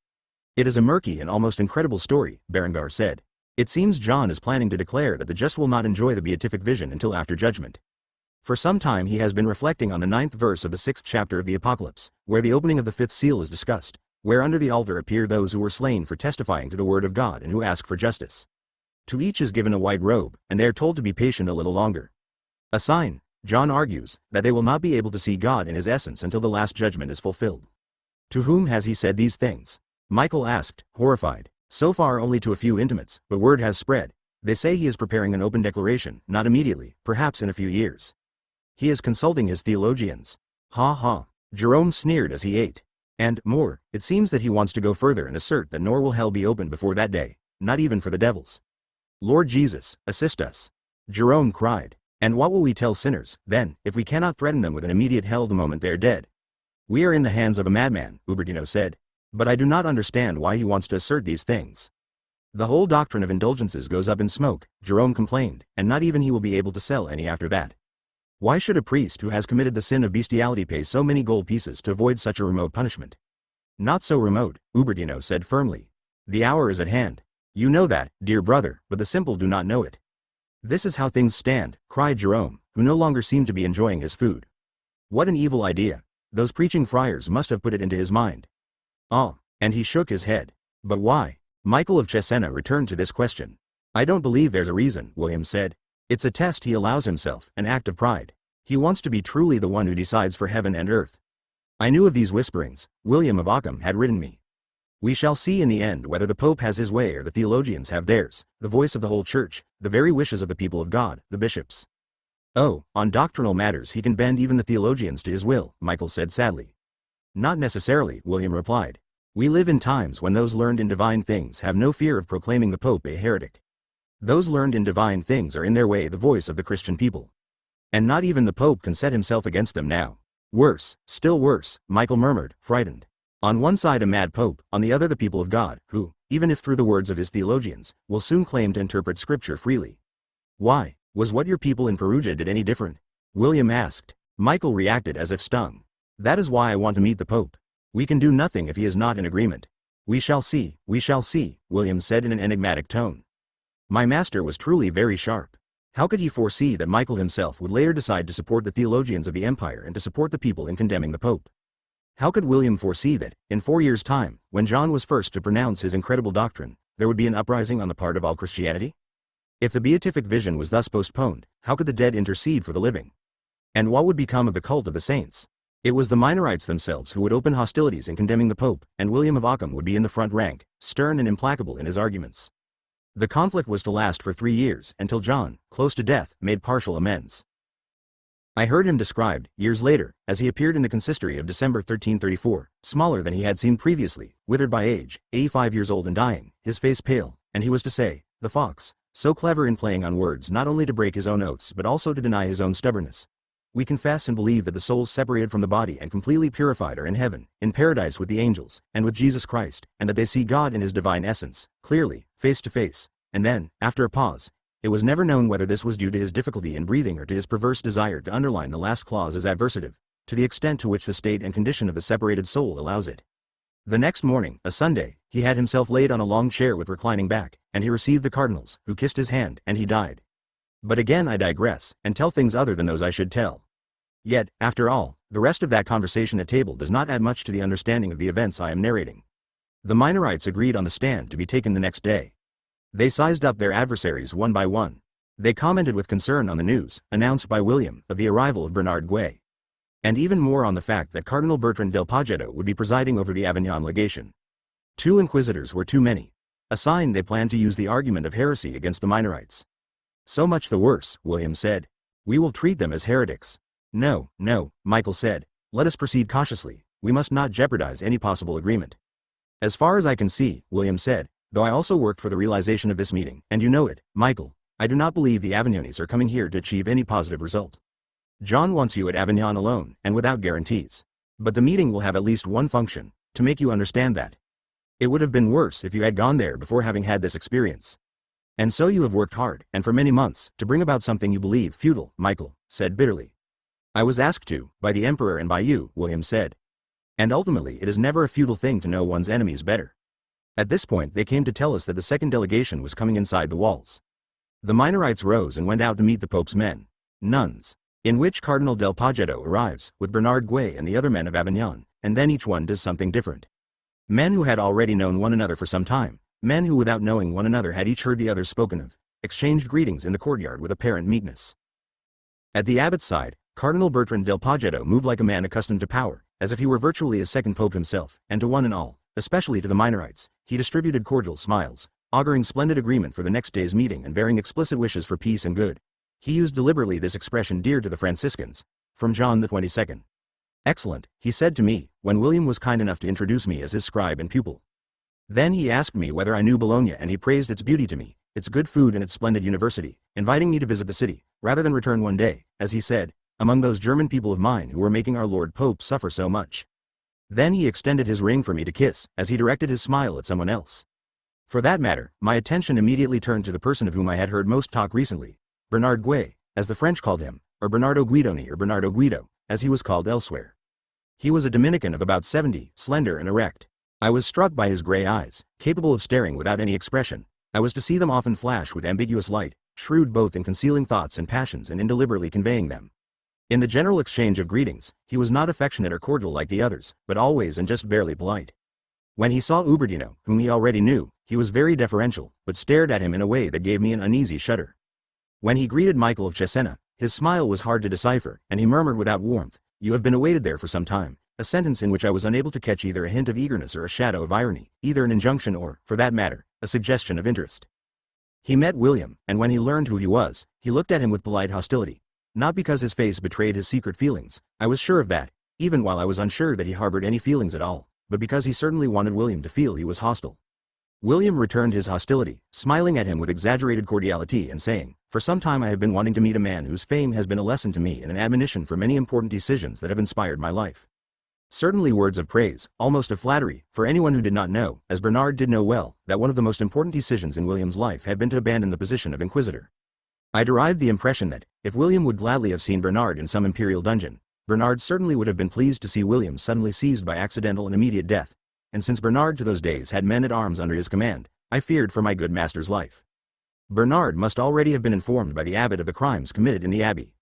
It is a murky and almost incredible story, Berengar said. It seems John is planning to declare that the just will not enjoy the beatific vision until after judgment. For some time he has been reflecting on the 9th verse of the 6th chapter of the Apocalypse, where the opening of the 5th seal is discussed, where under the altar appear those who were slain for testifying to the word of God and who ask for justice. To each is given a white robe, and they are told to be patient a little longer. A sign, John argues, that they will not be able to see God in his essence until the last judgment is fulfilled. To whom has he said these things? Michael asked, horrified. So far only to a few intimates, but word has spread. They say he is preparing an open declaration, not immediately, perhaps in a few years. He is consulting his theologians. Ha. Jerome sneered as he ate. And, more, it seems that he wants to go further and assert that nor will hell be opened before that day, not even for the devils. Lord Jesus, assist us. Jerome cried. And what will we tell sinners, then, if we cannot threaten them with an immediate hell the moment they are dead? We are in the hands of a madman, Ubertino said. But I do not understand why he wants to assert these things. The whole doctrine of indulgences goes up in smoke, Jerome complained, and not even he will be able to sell any after that. Why should a priest who has committed the sin of bestiality pay so many gold pieces to avoid such a remote punishment? Not so remote, Ubertino said firmly. The hour is at hand. You know that, dear brother, but the simple do not know it. This is how things stand, cried Jerome, who no longer seemed to be enjoying his food. What an evil idea. Those preaching friars must have put it into his mind. Ah, and he shook his head. But why? Michael of Cesena returned to this question. I don't believe there's a reason, William said. It's a test he allows himself, an act of pride. He wants to be truly the one who decides for heaven and earth. I knew of these whisperings, William of Ockham had written me. We shall see in the end whether the Pope has his way or the theologians have theirs, the voice of the whole Church, the very wishes of the people of God, the bishops. Oh, on doctrinal matters he can bend even the theologians to his will, Michael said sadly. Not necessarily, William replied. We live in times when those learned in divine things have no fear of proclaiming the Pope a heretic. Those learned in divine things are in their way the voice of the Christian people. And not even the Pope can set himself against them now. Worse, still worse, Michael murmured, frightened. On one side a mad Pope, on the other the people of God, who, even if through the words of his theologians, will soon claim to interpret scripture freely. Why, was what your people in Perugia did any different? William asked. Michael reacted as if stung. That is why I want to meet the Pope. We can do nothing if he is not in agreement. We shall see, William said in an enigmatic tone. My master was truly very sharp. How could he foresee that Michael himself would later decide to support the theologians of the empire and to support the people in condemning the Pope? How could William foresee that, in 4 years' time, when John was first to pronounce his incredible doctrine, there would be an uprising on the part of all Christianity? If the beatific vision was thus postponed, how could the dead intercede for the living? And what would become of the cult of the saints? It was the Minorites themselves who would open hostilities in condemning the Pope, and William of Ockham would be in the front rank, stern and implacable in his arguments. The conflict was to last for 3 years, until John, close to death, made partial amends. I heard him described, years later, as he appeared in the consistory of December 1334, smaller than he had seemed previously, withered by age, 85 years old and dying, his face pale, and he was to say, the fox, so clever in playing on words not only to break his own oaths but also to deny his own stubbornness. We confess and believe that the souls separated from the body and completely purified are in heaven, in paradise with the angels, and with Jesus Christ, and that they see God in his divine essence, clearly, face to face. And then, after a pause, it was never known whether this was due to his difficulty in breathing or to his perverse desire to underline the last clause as adversative, to the extent to which the state and condition of the separated soul allows it. The next morning, a Sunday, he had himself laid on a long chair with reclining back, and he received the cardinals, who kissed his hand, and he died. But again I digress, and tell things other than those I should tell. Yet, after all, the rest of that conversation at table does not add much to the understanding of the events I am narrating. The Minorites agreed on the stand to be taken the next day. They sized up their adversaries one by one. They commented with concern on the news, announced by William, of the arrival of Bernard Guay. And even more on the fact that Cardinal Bertrand del Paggetto would be presiding over the Avignon legation. 2 inquisitors were too many. A sign they planned to use the argument of heresy against the Minorites. So much the worse, William said. We will treat them as heretics. No, Michael said. Let us proceed cautiously. We must not jeopardize any possible agreement. As far as I can see, William said, though I also worked for the realization of this meeting, and you know it, Michael, I do not believe the Avignonis are coming here to achieve any positive result. John wants you at Avignon alone, and without guarantees. But the meeting will have at least one function, to make you understand that. It would have been worse if you had gone there before having had this experience. And so you have worked hard, and for many months, to bring about something you believe futile, Michael said bitterly. I was asked to, by the Emperor and by you, William said. And ultimately it is never a futile thing to know one's enemies better. At this point they came to tell us that the second delegation was coming inside the walls. The Minorites rose and went out to meet the Pope's men, nuns, in which Cardinal del Paggetto arrives, with Bernard Guay and the other men of Avignon, and then each one does something different. Men who had already known one another for some time, men who without knowing one another had each heard the others spoken of, exchanged greetings in the courtyard with apparent meekness. At the abbot's side, Cardinal Bertrand del Paggetto moved like a man accustomed to power, as if he were virtually a second pope himself, and to one and all, especially to the Minorites, he distributed cordial smiles, auguring splendid agreement for the next day's meeting and bearing explicit wishes for peace and good. He used deliberately this expression dear to the Franciscans, from John the 22nd. Excellent, he said to me, when William was kind enough to introduce me as his scribe and pupil. Then he asked me whether I knew Bologna, and he praised its beauty to me, its good food and its splendid university, inviting me to visit the city, rather than return one day, as he said, among those German people of mine who were making our Lord Pope suffer so much. Then he extended his ring for me to kiss, as he directed his smile at someone else. For that matter, my attention immediately turned to the person of whom I had heard most talk recently, Bernard Guay, as the French called him, or Bernardo Guidoni or Bernardo Guido, as he was called elsewhere. He was a Dominican of about 70, slender and erect. I was struck by his gray eyes, capable of staring without any expression. I was to see them often flash with ambiguous light, shrewd both in concealing thoughts and passions and in deliberately conveying them. In the general exchange of greetings, he was not affectionate or cordial like the others, but always and just barely polite. When he saw Uberdino, whom he already knew, he was very deferential, but stared at him in a way that gave me an uneasy shudder. When he greeted Michael of Cesena, his smile was hard to decipher, and he murmured without warmth, "You have been awaited there for some time," a sentence in which I was unable to catch either a hint of eagerness or a shadow of irony, either an injunction or, for that matter, a suggestion of interest. He met William, and when he learned who he was, he looked at him with polite hostility. Not because his face betrayed his secret feelings, I was sure of that, even while I was unsure that he harbored any feelings at all, but because he certainly wanted William to feel he was hostile. William returned his hostility, smiling at him with exaggerated cordiality and saying, "For some time I have been wanting to meet a man whose fame has been a lesson to me and an admonition for many important decisions that have inspired my life. Certainly words of praise, almost of flattery, for anyone who did not know, as Bernard did know well, that one of the most important decisions in William's life had been to abandon the position of Inquisitor. I derived the impression that, if William would gladly have seen Bernard in some imperial dungeon, Bernard certainly would have been pleased to see William suddenly seized by accidental and immediate death, and since Bernard to those days had men-at-arms under his command, I feared for my good master's life. Bernard must already have been informed by the abbot of the crimes committed in the abbey.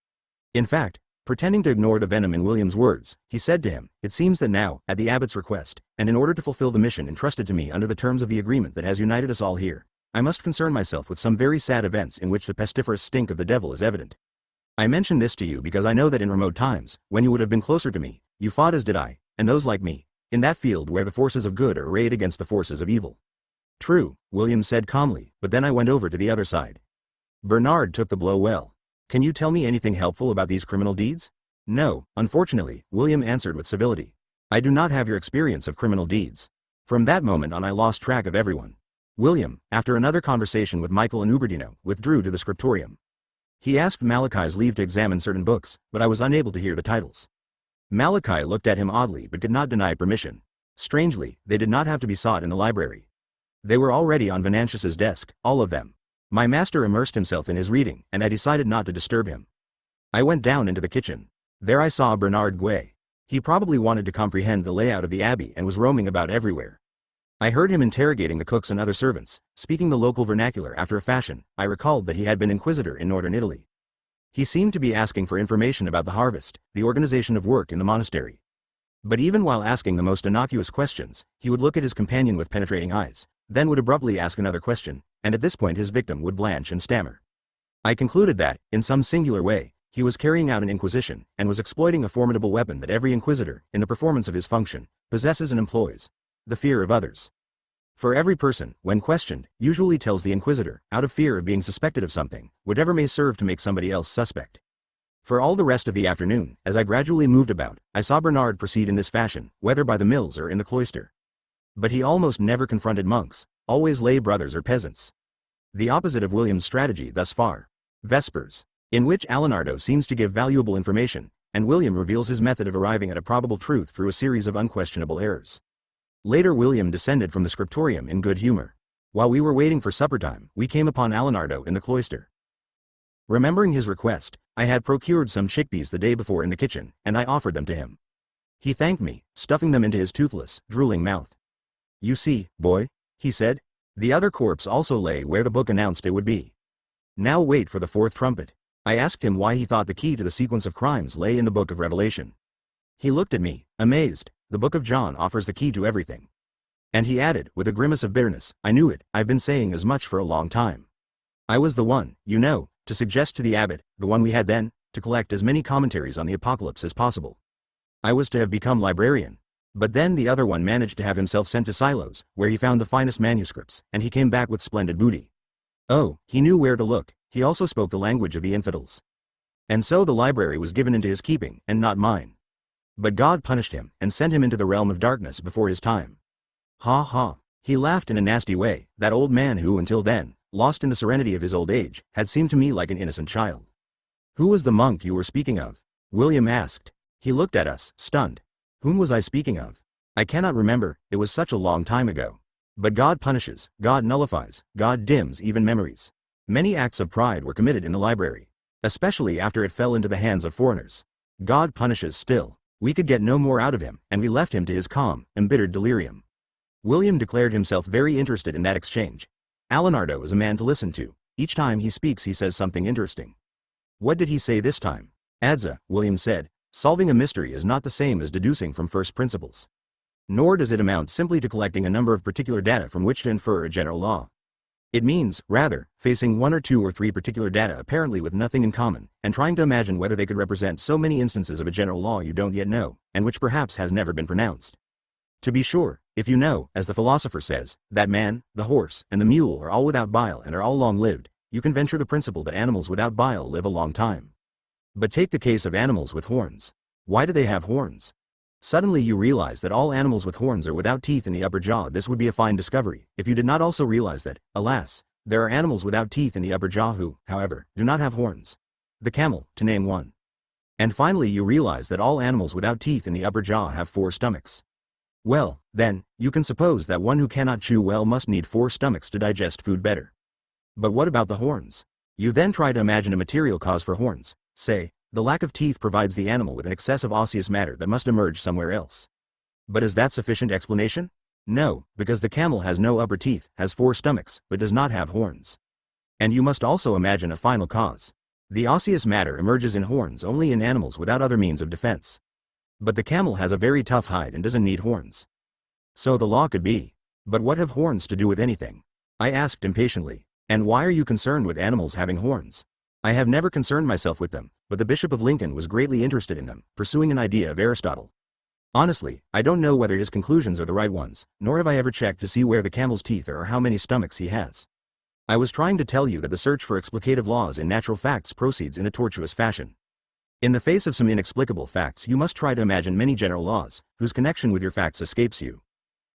In fact, pretending to ignore the venom in William's words, he said to him, "It seems that now, at the abbot's request, and in order to fulfill the mission entrusted to me under the terms of the agreement that has united us all here, I must concern myself with some very sad events in which the pestiferous stink of the devil is evident. I mention this to you because I know that in remote times, when you would have been closer to me, you fought as did I, and those like me, in that field where the forces of good are arrayed against the forces of evil." "True," William said calmly, "but then I went over to the other side." Bernard took the blow well. "Can you tell me anything helpful about these criminal deeds?" "No, unfortunately," William answered with civility. "I do not have your experience of criminal deeds." From that moment on I lost track of everyone. William, after another conversation with Michael and Uberdino, withdrew to the scriptorium. He asked Malachi's leave to examine certain books, but I was unable to hear the titles. Malachi looked at him oddly but could not deny permission. Strangely, they did not have to be sought in the library. They were already on Venantius's desk, all of them. My master immersed himself in his reading, and I decided not to disturb him. I went down into the kitchen. There I saw Bernard Guay. He probably wanted to comprehend the layout of the abbey and was roaming about everywhere. I heard him interrogating the cooks and other servants, speaking the local vernacular after a fashion. I recalled that he had been inquisitor in northern Italy. He seemed to be asking for information about the harvest, the organization of work in the monastery. But even while asking the most innocuous questions, he would look at his companion with penetrating eyes, then would abruptly ask another question, and at this point his victim would blanch and stammer. I concluded that, in some singular way, he was carrying out an inquisition, and was exploiting a formidable weapon that every inquisitor, in the performance of his function, possesses and employs: the fear of others. For every person, when questioned, usually tells the inquisitor, out of fear of being suspected of something, whatever may serve to make somebody else suspect. For all the rest of the afternoon, as I gradually moved about, I saw Bernard proceed in this fashion, whether by the mills or in the cloister. But he almost never confronted monks, always lay brothers or peasants. The opposite of William's strategy thus far. Vespers, in which Alenardo seems to give valuable information, and William reveals his method of arriving at a probable truth through a series of unquestionable errors. Later William descended from the scriptorium in good humor. While we were waiting for supper time, we came upon Alenardo in the cloister. Remembering his request, I had procured some chickpeas the day before in the kitchen, and I offered them to him. He thanked me, stuffing them into his toothless, drooling mouth. "You see, boy," he said, "the other corpse also lay where the book announced it would be. Now wait for the fourth trumpet." I asked him why he thought the key to the sequence of crimes lay in the book of Revelation. He looked at me, amazed. "The book of John offers the key to everything." And he added, with a grimace of bitterness, "I knew it, I've been saying as much for a long time. I was the one, you know, to suggest to the abbot, the one we had then, to collect as many commentaries on the apocalypse as possible. I was to have become librarian. But then the other one managed to have himself sent to silos, where he found the finest manuscripts, and he came back with splendid booty. Oh, he knew where to look, he also spoke the language of the infidels. And so the library was given into his keeping, and not mine. But God punished him, and sent him into the realm of darkness before his time." Ha ha. He laughed in a nasty way, that old man who until then, lost in the serenity of his old age, had seemed to me like an innocent child. "Who was the monk you were speaking of?" William asked. He looked at us, stunned. Whom was I speaking of? I cannot remember, it was such a long time ago. But God punishes, God nullifies, God dims even memories. Many acts of pride were committed in the library, especially after it fell into the hands of foreigners. God punishes still. We could get no more out of him, and we left him to his calm, embittered delirium. William declared himself very interested in that exchange. Alenardo is a man to listen to. Each time he speaks he says something interesting. What did he say this time? "Adza," William said, "solving a mystery is not the same as deducing from first principles. Nor does it amount simply to collecting a number of particular data from which to infer a general law. It means, rather, facing one or two or three particular data apparently with nothing in common, and trying to imagine whether they could represent so many instances of a general law you don't yet know, and which perhaps has never been pronounced. To be sure, if you know, as the philosopher says, that man, the horse, and the mule are all without bile and are all long-lived, you can venture the principle that animals without bile live a long time. But take the case of animals with horns. Why do they have horns? Suddenly you realize that all animals with horns are without teeth in the upper jaw. This would be a fine discovery, if you did not also realize that, alas, there are animals without teeth in the upper jaw who, however, do not have horns. The camel, to name one. And finally you realize that all animals without teeth in the upper jaw have 4 stomachs. Well, then, you can suppose that one who cannot chew well must need 4 stomachs to digest food better. But what about the horns? You then try to imagine a material cause for horns. Say, the lack of teeth provides the animal with an excess of osseous matter that must emerge somewhere else. But is that sufficient explanation? No, because the camel has no upper teeth, has 4 stomachs, but does not have horns. And you must also imagine a final cause. The osseous matter emerges in horns only in animals without other means of defense. But the camel has a very tough hide and doesn't need horns. So the law could be. But what have horns to do with anything? I asked impatiently. And why are you concerned with animals having horns? I have never concerned myself with them, but the Bishop of Lincoln was greatly interested in them, pursuing an idea of Aristotle. Honestly, I don't know whether his conclusions are the right ones, nor have I ever checked to see where the camel's teeth are or how many stomachs he has. I was trying to tell you that the search for explicative laws in natural facts proceeds in a tortuous fashion. In the face of some inexplicable facts you must try to imagine many general laws, whose connection with your facts escapes you.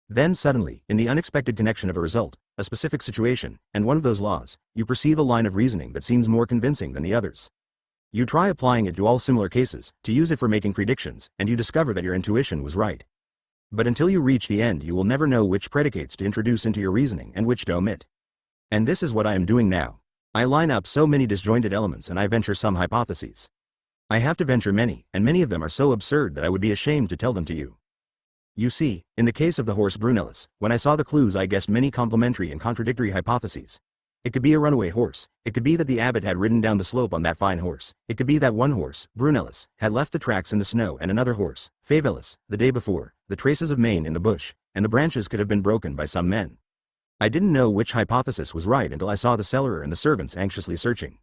Then suddenly, in the unexpected connection of a result, a specific situation, and one of those laws, you perceive a line of reasoning that seems more convincing than the others. You try applying it to all similar cases, to use it for making predictions, and you discover that your intuition was right. But until you reach the end you will never know which predicates to introduce into your reasoning and which to omit. And this is what I am doing now. I line up so many disjointed elements and I venture some hypotheses. I have to venture many, and many of them are so absurd that I would be ashamed to tell them to you. You see, in the case of the horse Brunellus, when I saw the clues I guessed many complementary and contradictory hypotheses. It could be a runaway horse, it could be that the abbot had ridden down the slope on that fine horse, it could be that one horse, Brunellus, had left the tracks in the snow and another horse, Favellus, the day before, the traces of mane in the bush, and the branches could have been broken by some men. I didn't know which hypothesis was right until I saw the cellarer and the servants anxiously searching.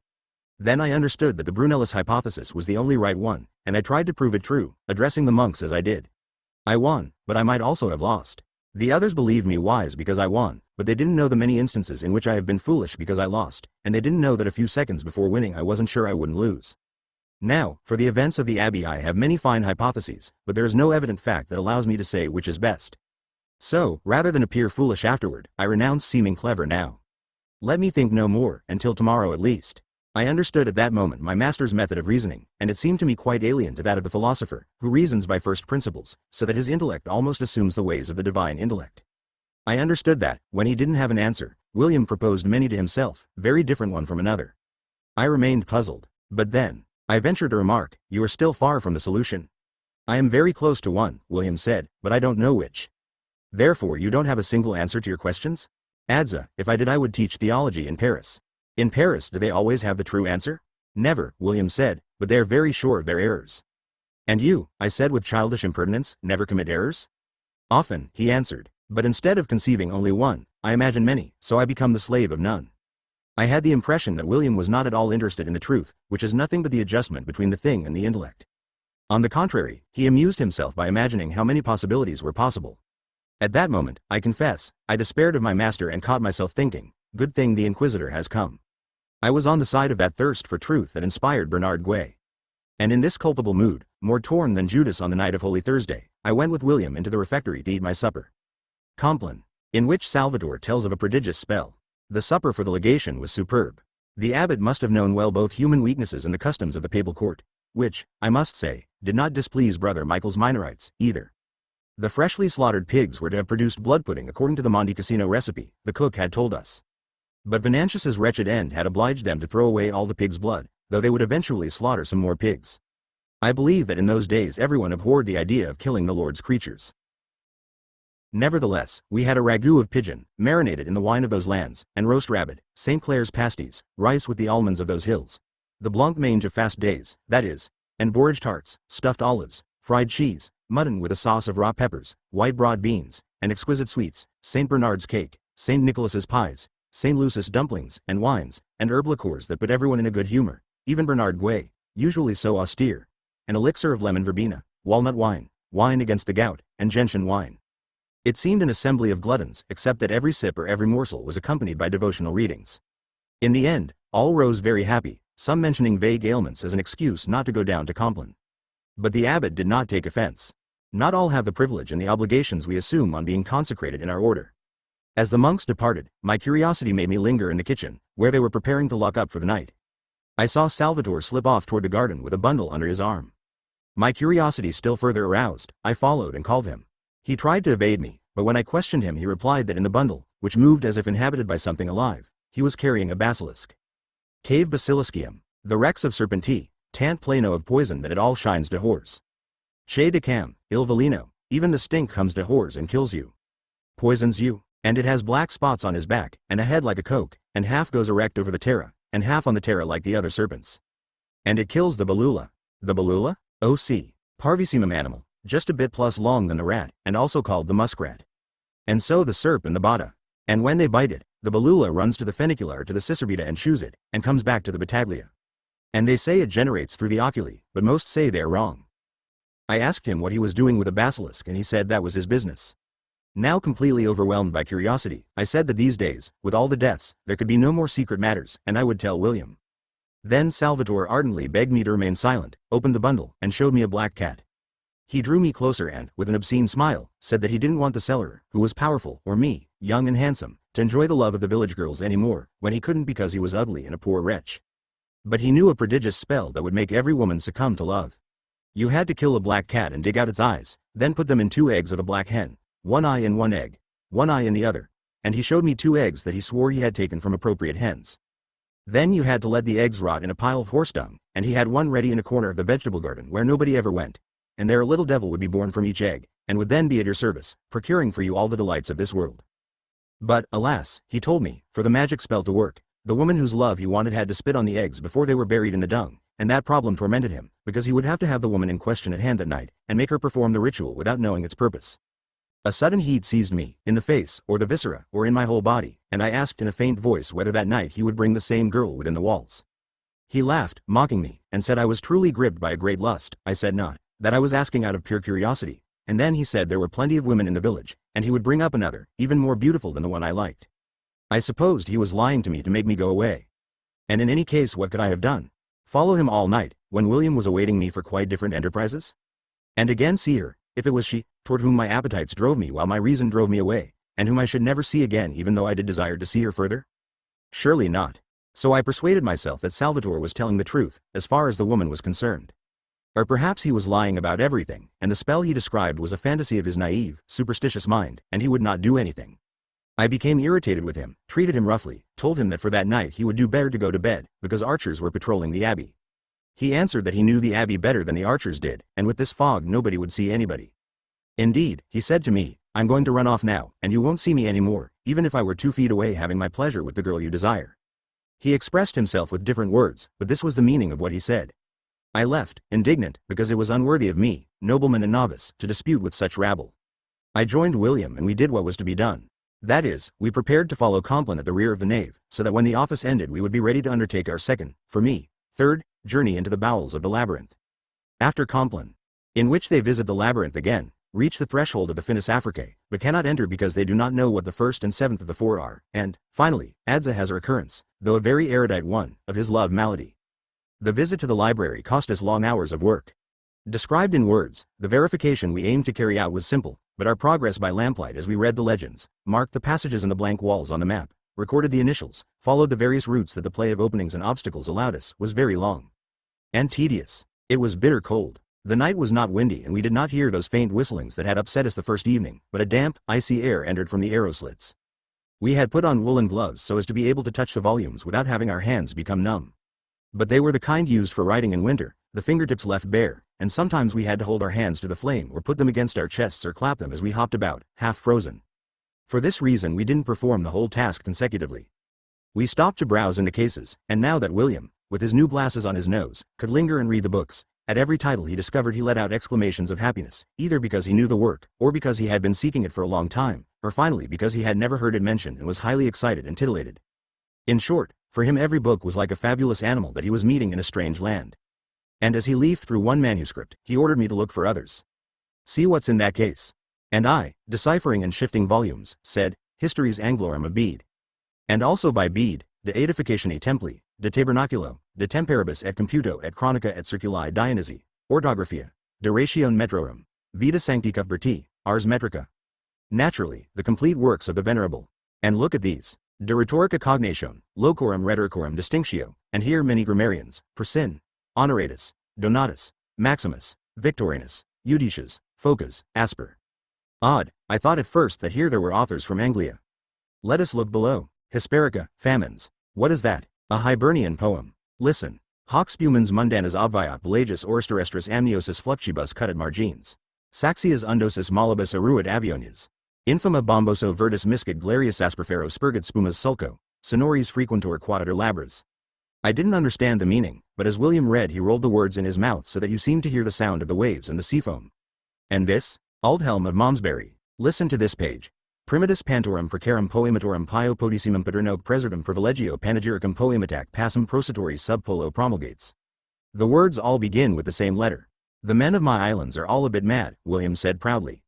Then I understood that the Brunellus hypothesis was the only right one, and I tried to prove it true, addressing the monks as I did. I won, but I might also have lost. The others believed me wise because I won, but they didn't know the many instances in which I have been foolish because I lost, and they didn't know that a few seconds before winning I wasn't sure I wouldn't lose. Now, for the events of the Abbey I have many fine hypotheses, but there is no evident fact that allows me to say which is best. So, rather than appear foolish afterward, I renounce seeming clever now. Let me think no more, until tomorrow at least. I understood at that moment my master's method of reasoning, and it seemed to me quite alien to that of the philosopher, who reasons by first principles, so that his intellect almost assumes the ways of the divine intellect. I understood that, when he didn't have an answer, William proposed many to himself, very different one from another. I remained puzzled, but then, I ventured to remark, you are still far from the solution. I am very close to one, William said, but I don't know which. Therefore you don't have a single answer to your questions? Adza, if I did I would teach theology in Paris. In Paris do they always have the true answer? Never, William said, but they are very sure of their errors. And you, I said with childish impertinence, never commit errors? Often, he answered, but instead of conceiving only one, I imagine many, so I become the slave of none. I had the impression that William was not at all interested in the truth, which is nothing but the adjustment between the thing and the intellect. On the contrary, he amused himself by imagining how many possibilities were possible. At that moment, I confess, I despaired of my master and caught myself thinking, good thing the Inquisitor has come. I was on the side of that thirst for truth that inspired Bernard Guay. And in this culpable mood, more torn than Judas on the night of Holy Thursday, I went with William into the refectory to eat my supper. Compline, in which Salvator tells of a prodigious spell. The supper for the legation was superb. The abbot must have known well both human weaknesses and the customs of the papal court, which, I must say, did not displease Brother Michael's Minorites, either. The freshly slaughtered pigs were to have produced blood pudding according to the Monte Cassino recipe, the cook had told us. But Venantius's wretched end had obliged them to throw away all the pig's blood, though they would eventually slaughter some more pigs. I believe that in those days everyone abhorred the idea of killing the Lord's creatures. Nevertheless, we had a ragout of pigeon, marinated in the wine of those lands, and roast rabbit, St. Clair's pasties, rice with the almonds of those hills, the blanc mange of fast days, that is, and borage tarts, stuffed olives, fried cheese, mutton with a sauce of raw peppers, white broad beans, and exquisite sweets, St. Bernard's cake, St. Nicholas's pies, St. Lucis dumplings, and wines, and herb liqueurs that put everyone in a good humor, even Bernard Guay, usually so austere, an elixir of lemon verbena, walnut wine, wine against the gout, and gentian wine. It seemed an assembly of gluttons, except that every sip or every morsel was accompanied by devotional readings. In the end, all rose very happy, some mentioning vague ailments as an excuse not to go down to Compline. But the abbot did not take offense. Not all have the privilege and the obligations we assume on being consecrated in our order. As the monks departed, my curiosity made me linger in the kitchen, where they were preparing to lock up for the night. I saw Salvatore slip off toward the garden with a bundle under his arm. My curiosity still further aroused, I followed and called him. He tried to evade me, but when I questioned him he replied that in the bundle, which moved as if inhabited by something alive, he was carrying a basilisk. Cave basiliscium, the rex of serpenti, tant plano of poison that it all shines to whores. Che de cam, il veleno, even the stink comes to whores and kills you. Poisons you, and it has black spots on his back, and a head like a coke, and half goes erect over the terra, and half on the terra like the other serpents. And it kills the belula. The belula? O.C. Parvisimum animal, just a bit plus long than the rat, and also called the muskrat. And so the serp and the bata. And when they bite it, the belula runs to the funicular or to the cicerbita and chews it, and comes back to the battaglia. And they say it generates through the oculi, but most say they're wrong. I asked him what he was doing with a basilisk and he said that was his business. Now completely overwhelmed by curiosity, I said that these days, with all the deaths, there could be no more secret matters, and I would tell William. Then Salvatore ardently begged me to remain silent, opened the bundle, and showed me a black cat. He drew me closer and, with an obscene smile, said that he didn't want the cellarer, who was powerful, or me, young and handsome, to enjoy the love of the village girls anymore, when he couldn't because he was ugly and a poor wretch. But he knew a prodigious spell that would make every woman succumb to love. You had to kill a black cat and dig out its eyes, then put them in 2 eggs of a black hen, 1 eye in 1 egg, 1 eye in the other, and he showed me 2 eggs that he swore he had taken from appropriate hens. Then you had to let the eggs rot in a pile of horse dung, and he had one ready in a corner of the vegetable garden where nobody ever went, and there a little devil would be born from each egg, and would then be at your service, procuring for you all the delights of this world. But, alas, he told me, for the magic spell to work, the woman whose love he wanted had to spit on the eggs before they were buried in the dung, and that problem tormented him, because he would have to have the woman in question at hand that night, and make her perform the ritual without knowing its purpose. A sudden heat seized me, in the face, or the viscera, or in my whole body, and I asked in a faint voice whether that night he would bring the same girl within the walls. He laughed, mocking me, and said I was truly gripped by a great lust. I said not, that I was asking out of pure curiosity, and then he said there were plenty of women in the village, and he would bring up another, even more beautiful than the one I liked. I supposed he was lying to me to make me go away. And in any case what could I have done? Follow him all night, when William was awaiting me for quite different enterprises? And again see her, if it was she, toward whom my appetites drove me while my reason drove me away, and whom I should never see again even though I did desire to see her further? Surely not. So I persuaded myself that Salvatore was telling the truth, as far as the woman was concerned. Or perhaps he was lying about everything, and the spell he described was a fantasy of his naive, superstitious mind, and he would not do anything. I became irritated with him, treated him roughly, told him that for that night he would do better to go to bed, because archers were patrolling the abbey. He answered that he knew the abbey better than the archers did, and with this fog nobody would see anybody. Indeed, he said to me, I'm going to run off now, and you won't see me anymore, even if I were 2 feet away having my pleasure with the girl you desire. He expressed himself with different words, but this was the meaning of what he said. I left, indignant, because it was unworthy of me, nobleman and novice, to dispute with such rabble. I joined William and we did what was to be done. That is, we prepared to follow Compline at the rear of the nave, so that when the office ended we would be ready to undertake our second, for me, third, journey into the bowels of the labyrinth. After Compline, in which they visit the labyrinth again, reach the threshold of the Finis Africae, but cannot enter because they do not know what the 1st and 7th of the 4 are, and, finally, Adza has a recurrence, though a very erudite one, of his love malady. The visit to the library cost us long hours of work. Described in words, the verification we aimed to carry out was simple, but our progress by lamplight as we read the legends, marked the passages in the blank walls on the map, recorded the initials, followed the various routes that the play of openings and obstacles allowed us, was very long. And tedious. It was bitter cold. The night was not windy and we did not hear those faint whistlings that had upset us the first evening, but a damp, icy air entered from the arrow slits. We had put on woolen gloves so as to be able to touch the volumes without having our hands become numb. But they were the kind used for writing in winter, the fingertips left bare, and sometimes we had to hold our hands to the flame or put them against our chests or clap them as we hopped about, half frozen. For this reason we didn't perform the whole task consecutively. We stopped to browse in the cases, and now that William, with his new glasses on his nose, could linger and read the books, at every title he discovered he let out exclamations of happiness, either because he knew the work, or because he had been seeking it for a long time, or finally because he had never heard it mentioned and was highly excited and titillated. In short, for him every book was like a fabulous animal that he was meeting in a strange land. And as he leafed through one manuscript, he ordered me to look for others. See what's in that case. And I, deciphering and shifting volumes, said, Histories Anglorum of Bede. And also by Bede, de Edificatione Templi, de Tabernaculo, de Temperibus et Computo et Chronica et Circuli Dionysi, Orthographia, de Ratione Metrorum, Vita Sancti Cuthberti, Ars Metrica. Naturally, the complete works of the Venerable. And look at these. De rhetorica cognation, locorum rhetoricorum distinctio, and here many grammarians, Persin, Honoratus, Donatus, Maximus, Victorinus, Eudicius, Phocas, Asper. Odd, I thought at first that here there were authors from Anglia. Let us look below. Hesperica, famines. What is that? A Hibernian poem. Listen. Hoc spumans mundanas obviat pelagius orsterestris amniosis fluctibus cutat margines. Saxias undosis molibus eruit avionias. Infima bomboso verdus miscit glarius asperfero spurgat spumas sulco, sonoris frequentor quadatur labras. I didn't understand the meaning, but as William read he rolled the words in his mouth so that you seemed to hear the sound of the waves and the sea foam. And this? Aldhelm of Malmesbury. Listen to this page. Primitus pantorum precarum poematorum pio podissimum paterno presertum privilegio panegyricum poemitac passum prositoris sub polo promulgates. The words all begin with the same letter. The men of my islands are all a bit mad, William said proudly.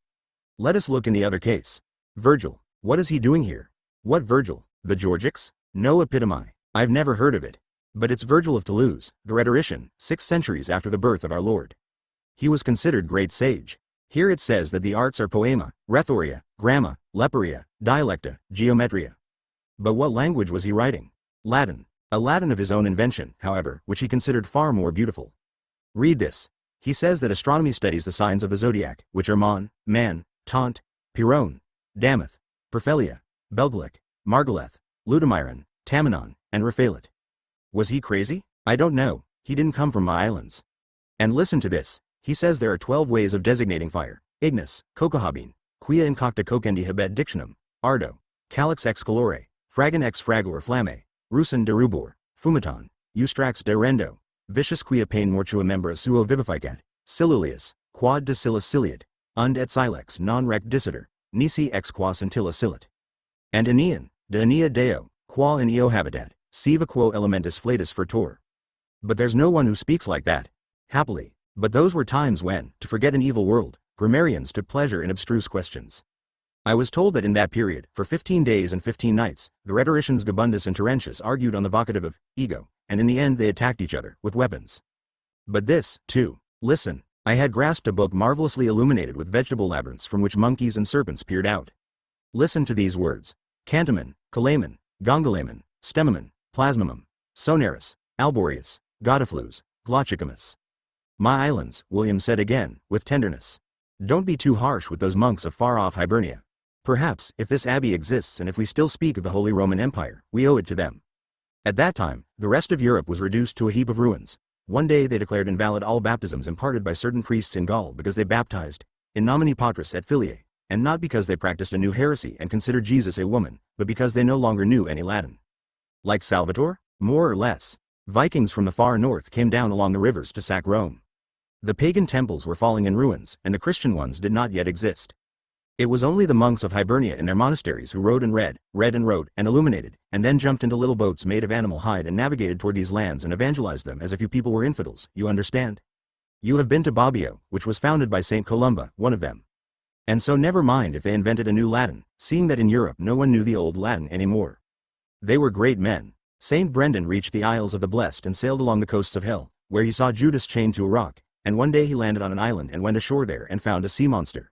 Let us look in the other case. Virgil. What is he doing here? What Virgil? The Georgics? No epitome. I've never heard of it. But it's Virgil of Toulouse, the rhetorician, 6 centuries after the birth of our Lord. He was considered great sage. Here it says that the arts are poema, rhethoria, gramma, leperia, dialecta, geometria. But what language was he writing? Latin. A Latin of his own invention, however, which he considered far more beautiful. Read this. He says that astronomy studies the signs of the zodiac, which are Man, Tant, Pyrrhon, Damath, Perphelia, Belgalec, Margaleth, Ludamiron, Tamanon, and Raphaelit. Was he crazy? I don't know, he didn't come from my islands. And listen to this, he says there are 12 ways of designating fire: ignis, cocohabine, quia incocta cocendi habet dictionum, ardo, calix ex calore, fragan ex fragor flamme, rusin de rubor, fumiton, eustrax de rendo, vicius quia pain mortua membra suo vivificat, silulius, quad de silis ciliat, und et silex non rec dissiter, nisi ex qua scintilla silit. And Aenean, de Aenea deo, qua in eo habitat, siva quo elementis flatus furtor. But there's no one who speaks like that. Happily. But those were times when, to forget an evil world, grammarians took pleasure in abstruse questions. I was told that in that period, for 15 days and 15 nights, the rhetoricians Gabundus and Terentius argued on the vocative of ego, and in the end they attacked each other with weapons. But this, too. Listen, I had grasped a book marvelously illuminated with vegetable labyrinths from which monkeys and serpents peered out. Listen to these words: Cantamen, Calamen, Gongolamen, Stemamen, Plasmamum, Sonaris, Alboreus, Godiflus, Glochicamus. My islands, William said again, with tenderness. Don't be too harsh with those monks of far-off Hibernia. Perhaps, if this abbey exists and if we still speak of the Holy Roman Empire, we owe it to them. At that time, the rest of Europe was reduced to a heap of ruins. One day they declared invalid all baptisms imparted by certain priests in Gaul because they baptized, in nomine Patris et Filiae, and not because they practiced a new heresy and considered Jesus a woman, but because they no longer knew any Latin. Like Salvator? More or less. Vikings from the far north came down along the rivers to sack Rome. The pagan temples were falling in ruins, and the Christian ones did not yet exist. It was only the monks of Hibernia in their monasteries who wrote and read and wrote and illuminated, and then jumped into little boats made of animal hide and navigated toward these lands and evangelized them as if you people were infidels, you understand? You have been to Bobbio, which was founded by St. Columba, one of them. And so never mind if they invented a new Latin, seeing that in Europe no one knew the old Latin anymore. They were great men. St. Brendan reached the Isles of the Blessed and sailed along the coasts of Hell, where he saw Judas chained to a rock, and one day he landed on an island and went ashore there and found a sea monster.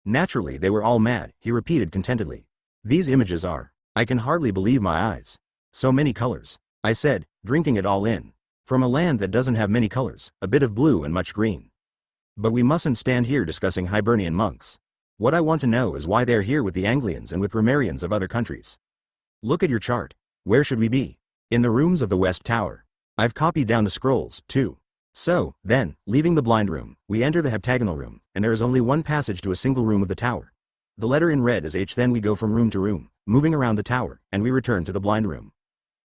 Naturally they were all mad, he repeated contentedly. These images are, I can hardly believe my eyes. So many colors, I said, drinking it all in. From a land that doesn't have many colors, a bit of blue and much green. But we mustn't stand here discussing Hibernian monks. What I want to know is why they're here with the Anglians and with grammarians of other countries. Look at your chart. Where should we be? In the rooms of the West Tower. I've copied down the scrolls, too. So, then, leaving the blind room, we enter the heptagonal room, and there is only one passage to a single room of the tower. The letter in red is H. Then we go from room to room, moving around the tower, and we return to the blind room.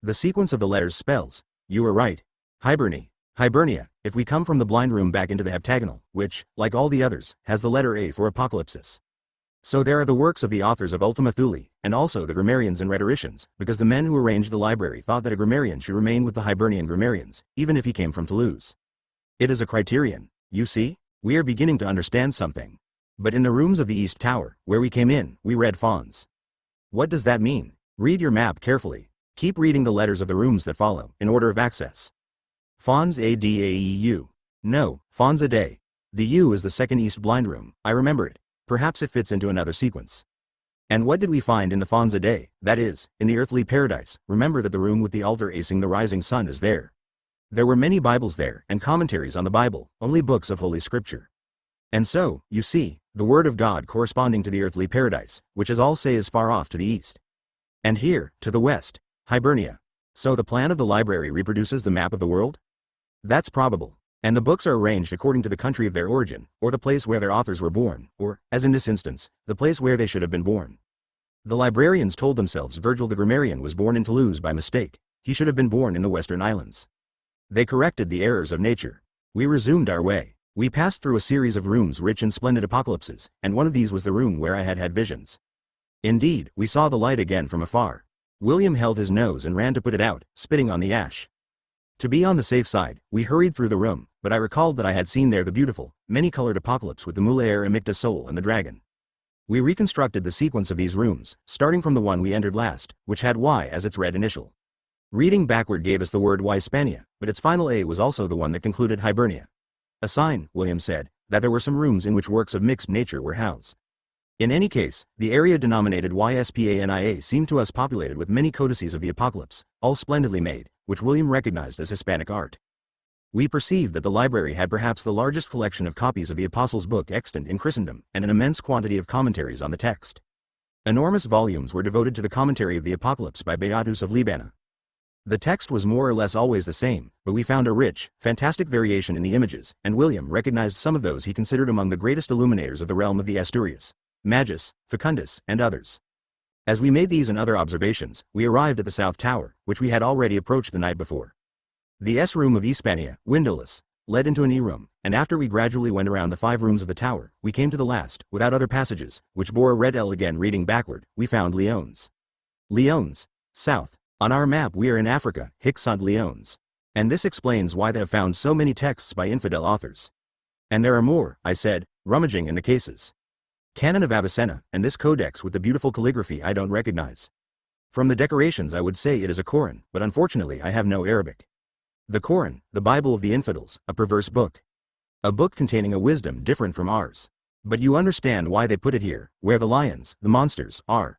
The sequence of the letters spells, you are right, Hibernia, if we come from the blind room back into the heptagonal, which, like all the others, has the letter A for apocalypsis. So there are the works of the authors of Ultima Thule, and also the grammarians and rhetoricians, because the men who arranged the library thought that a grammarian should remain with the Hibernian grammarians, even if he came from Toulouse. It is a criterion, you see? We are beginning to understand something. But in the rooms of the East Tower, where we came in, we read fons. What does that mean? Read your map carefully. Keep reading the letters of the rooms that follow, in order of access. Fons A D A E U. No, Fons a day. The U is the second East blind room, I remember it. Perhaps it fits into another sequence. And what did we find in the Fonza day, that is, in the earthly paradise? Remember that the room with the altar facing the rising sun is there. There were many Bibles there, and commentaries on the Bible, only books of Holy Scripture. And so, you see, the Word of God corresponding to the earthly paradise, which as all say is far off to the east. And here, to the west, Hibernia. So the plan of the library reproduces the map of the world? That's probable. And the books are arranged according to the country of their origin, or the place where their authors were born, or, as in this instance, the place where they should have been born. The librarians told themselves Virgil the grammarian was born in Toulouse by mistake. He should have been born in the Western Islands. They corrected the errors of nature. We resumed our way. We passed through a series of rooms rich in splendid apocalypses, and one of these was the room where I had had visions. Indeed, we saw the light again from afar. William held his nose and ran to put it out, spitting on the ash. To be on the safe side, we hurried through the room, but I recalled that I had seen there the beautiful, many-colored apocalypse with the Mulaire Amicta Soul and the dragon. We reconstructed the sequence of these rooms, starting from the one we entered last, which had Y as its red initial. Reading backward gave us the word Hispania, but its final A was also the one that concluded Hibernia. A sign, William said, that there were some rooms in which works of mixed nature were housed. In any case, the area denominated Hispania seemed to us populated with many codices of the apocalypse, all splendidly made, which William recognized as Hispanic art. We perceived that the library had perhaps the largest collection of copies of the Apostles' Book extant in Christendom, and an immense quantity of commentaries on the text. Enormous volumes were devoted to the commentary of the Apocalypse by Beatus of Libana. The text was more or less always the same, but we found a rich, fantastic variation in the images, and William recognized some of those he considered among the greatest illuminators of the realm of the Asturias, Magus, Facundus, and others. As we made these and other observations, we arrived at the South Tower, which we had already approached the night before. The S room of Hispania, windowless, led into an E room, and after we gradually went around the 5 rooms of the tower, we came to the last, without other passages, which bore a red L. Again reading backward, we found Lyons. Lyons, south. On our map we are in Africa, Hic sunt Lyons. And this explains why they have found so many texts by infidel authors. And there are more, I said, rummaging in the cases. Canon of Avicenna, and this codex with the beautiful calligraphy I don't recognize. From the decorations I would say it is a Koran, but unfortunately I have no Arabic. The Koran, the Bible of the infidels, a perverse book. A book containing a wisdom different from ours. But you understand why they put it here, where the lions, the monsters, are.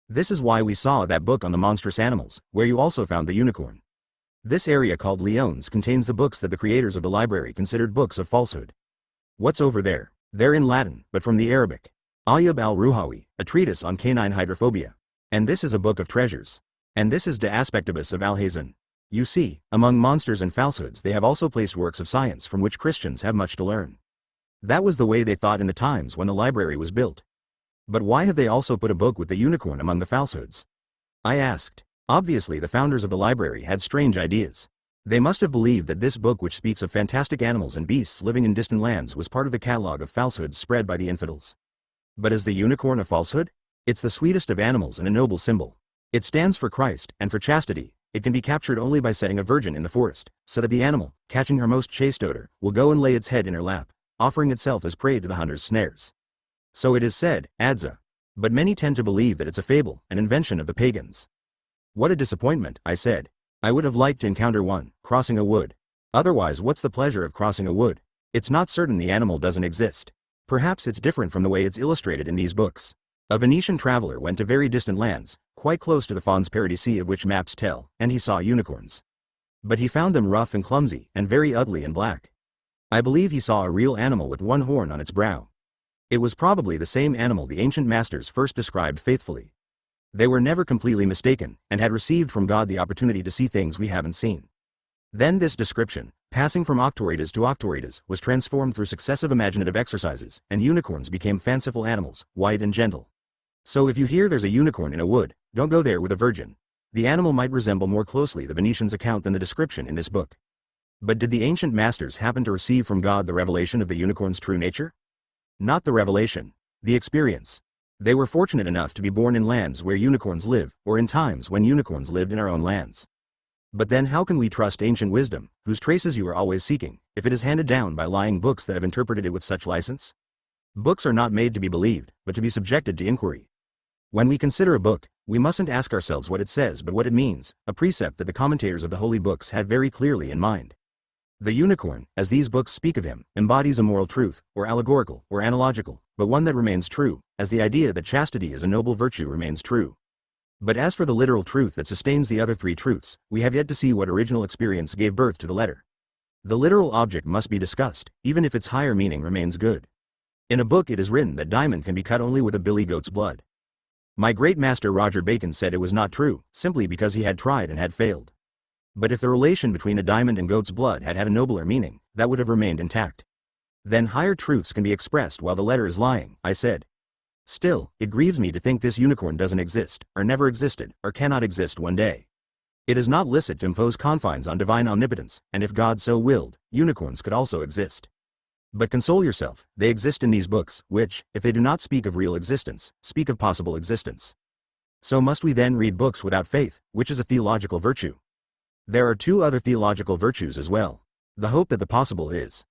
This is why we saw that book on the monstrous animals, where you also found the unicorn. This area called Lyons contains the books that the creators of the library considered books of falsehood. What's over there? They're in Latin, but from the Arabic. Ayyub al-Ruhawi, a treatise on canine hydrophobia. And this is a book of treasures. And this is De Aspectibus of Alhazen. You see, among monsters and falsehoods they have also placed works of science from which Christians have much to learn. That was the way they thought in the times when the library was built. But why have they also put a book with the unicorn among the falsehoods? I asked. Obviously the founders of the library had strange ideas. They must have believed that this book which speaks of fantastic animals and beasts living in distant lands was part of the catalogue of falsehoods spread by the infidels. But is the unicorn a falsehood? It's the sweetest of animals and a noble symbol. It stands for Christ, and for chastity. It can be captured only by setting a virgin in the forest, so that the animal, catching her most chaste odor, will go and lay its head in her lap, offering itself as prey to the hunter's snares. So it is said, Adza. But many tend to believe that it's a fable, an invention of the pagans. What a disappointment, I said. I would have liked to encounter one, crossing a wood. Otherwise what's the pleasure of crossing a wood? It's not certain the animal doesn't exist. Perhaps it's different from the way it's illustrated in these books. A Venetian traveler went to very distant lands, quite close to the Fons Paradisi of which maps tell, and he saw unicorns. But he found them rough and clumsy, and very ugly and black. I believe he saw a real animal with one horn on its brow. It was probably the same animal the ancient masters first described faithfully. They were never completely mistaken, and had received from God the opportunity to see things we haven't seen. Then this description, passing from octoritas to octoritas, was transformed through successive imaginative exercises, and unicorns became fanciful animals, white and gentle. So if you hear there's a unicorn in a wood, don't go there with a virgin. The animal might resemble more closely the Venetian's account than the description in this book. But did the ancient masters happen to receive from God the revelation of the unicorn's true nature? Not the revelation, the experience. They were fortunate enough to be born in lands where unicorns live, or in times when unicorns lived in our own lands. But then how can we trust ancient wisdom, whose traces you are always seeking, if it is handed down by lying books that have interpreted it with such license? Books are not made to be believed, but to be subjected to inquiry. When we consider a book, we mustn't ask ourselves what it says but what it means, a precept that the commentators of the holy books had very clearly in mind. The unicorn, as these books speak of him, embodies a moral truth, or allegorical, or analogical, but one that remains true, as the idea that chastity is a noble virtue remains true. But as for the literal truth that sustains the other three truths, we have yet to see what original experience gave birth to the letter. The literal object must be discussed, even if its higher meaning remains good. In a book it is written that diamond can be cut only with a billy goat's blood. My great master Roger Bacon said it was not true, simply because he had tried and had failed. But if the relation between a diamond and goat's blood had had a nobler meaning, that would have remained intact. Then higher truths can be expressed while the letter is lying, I said. Still, it grieves me to think this unicorn doesn't exist, or never existed, or cannot exist one day. It is not licit to impose confines on divine omnipotence, and if God so willed, unicorns could also exist. But console yourself, they exist in these books, which, if they do not speak of real existence, speak of possible existence. So must we then read books without faith, which is a theological virtue? There are two other theological virtues as well. The hope that the possible is,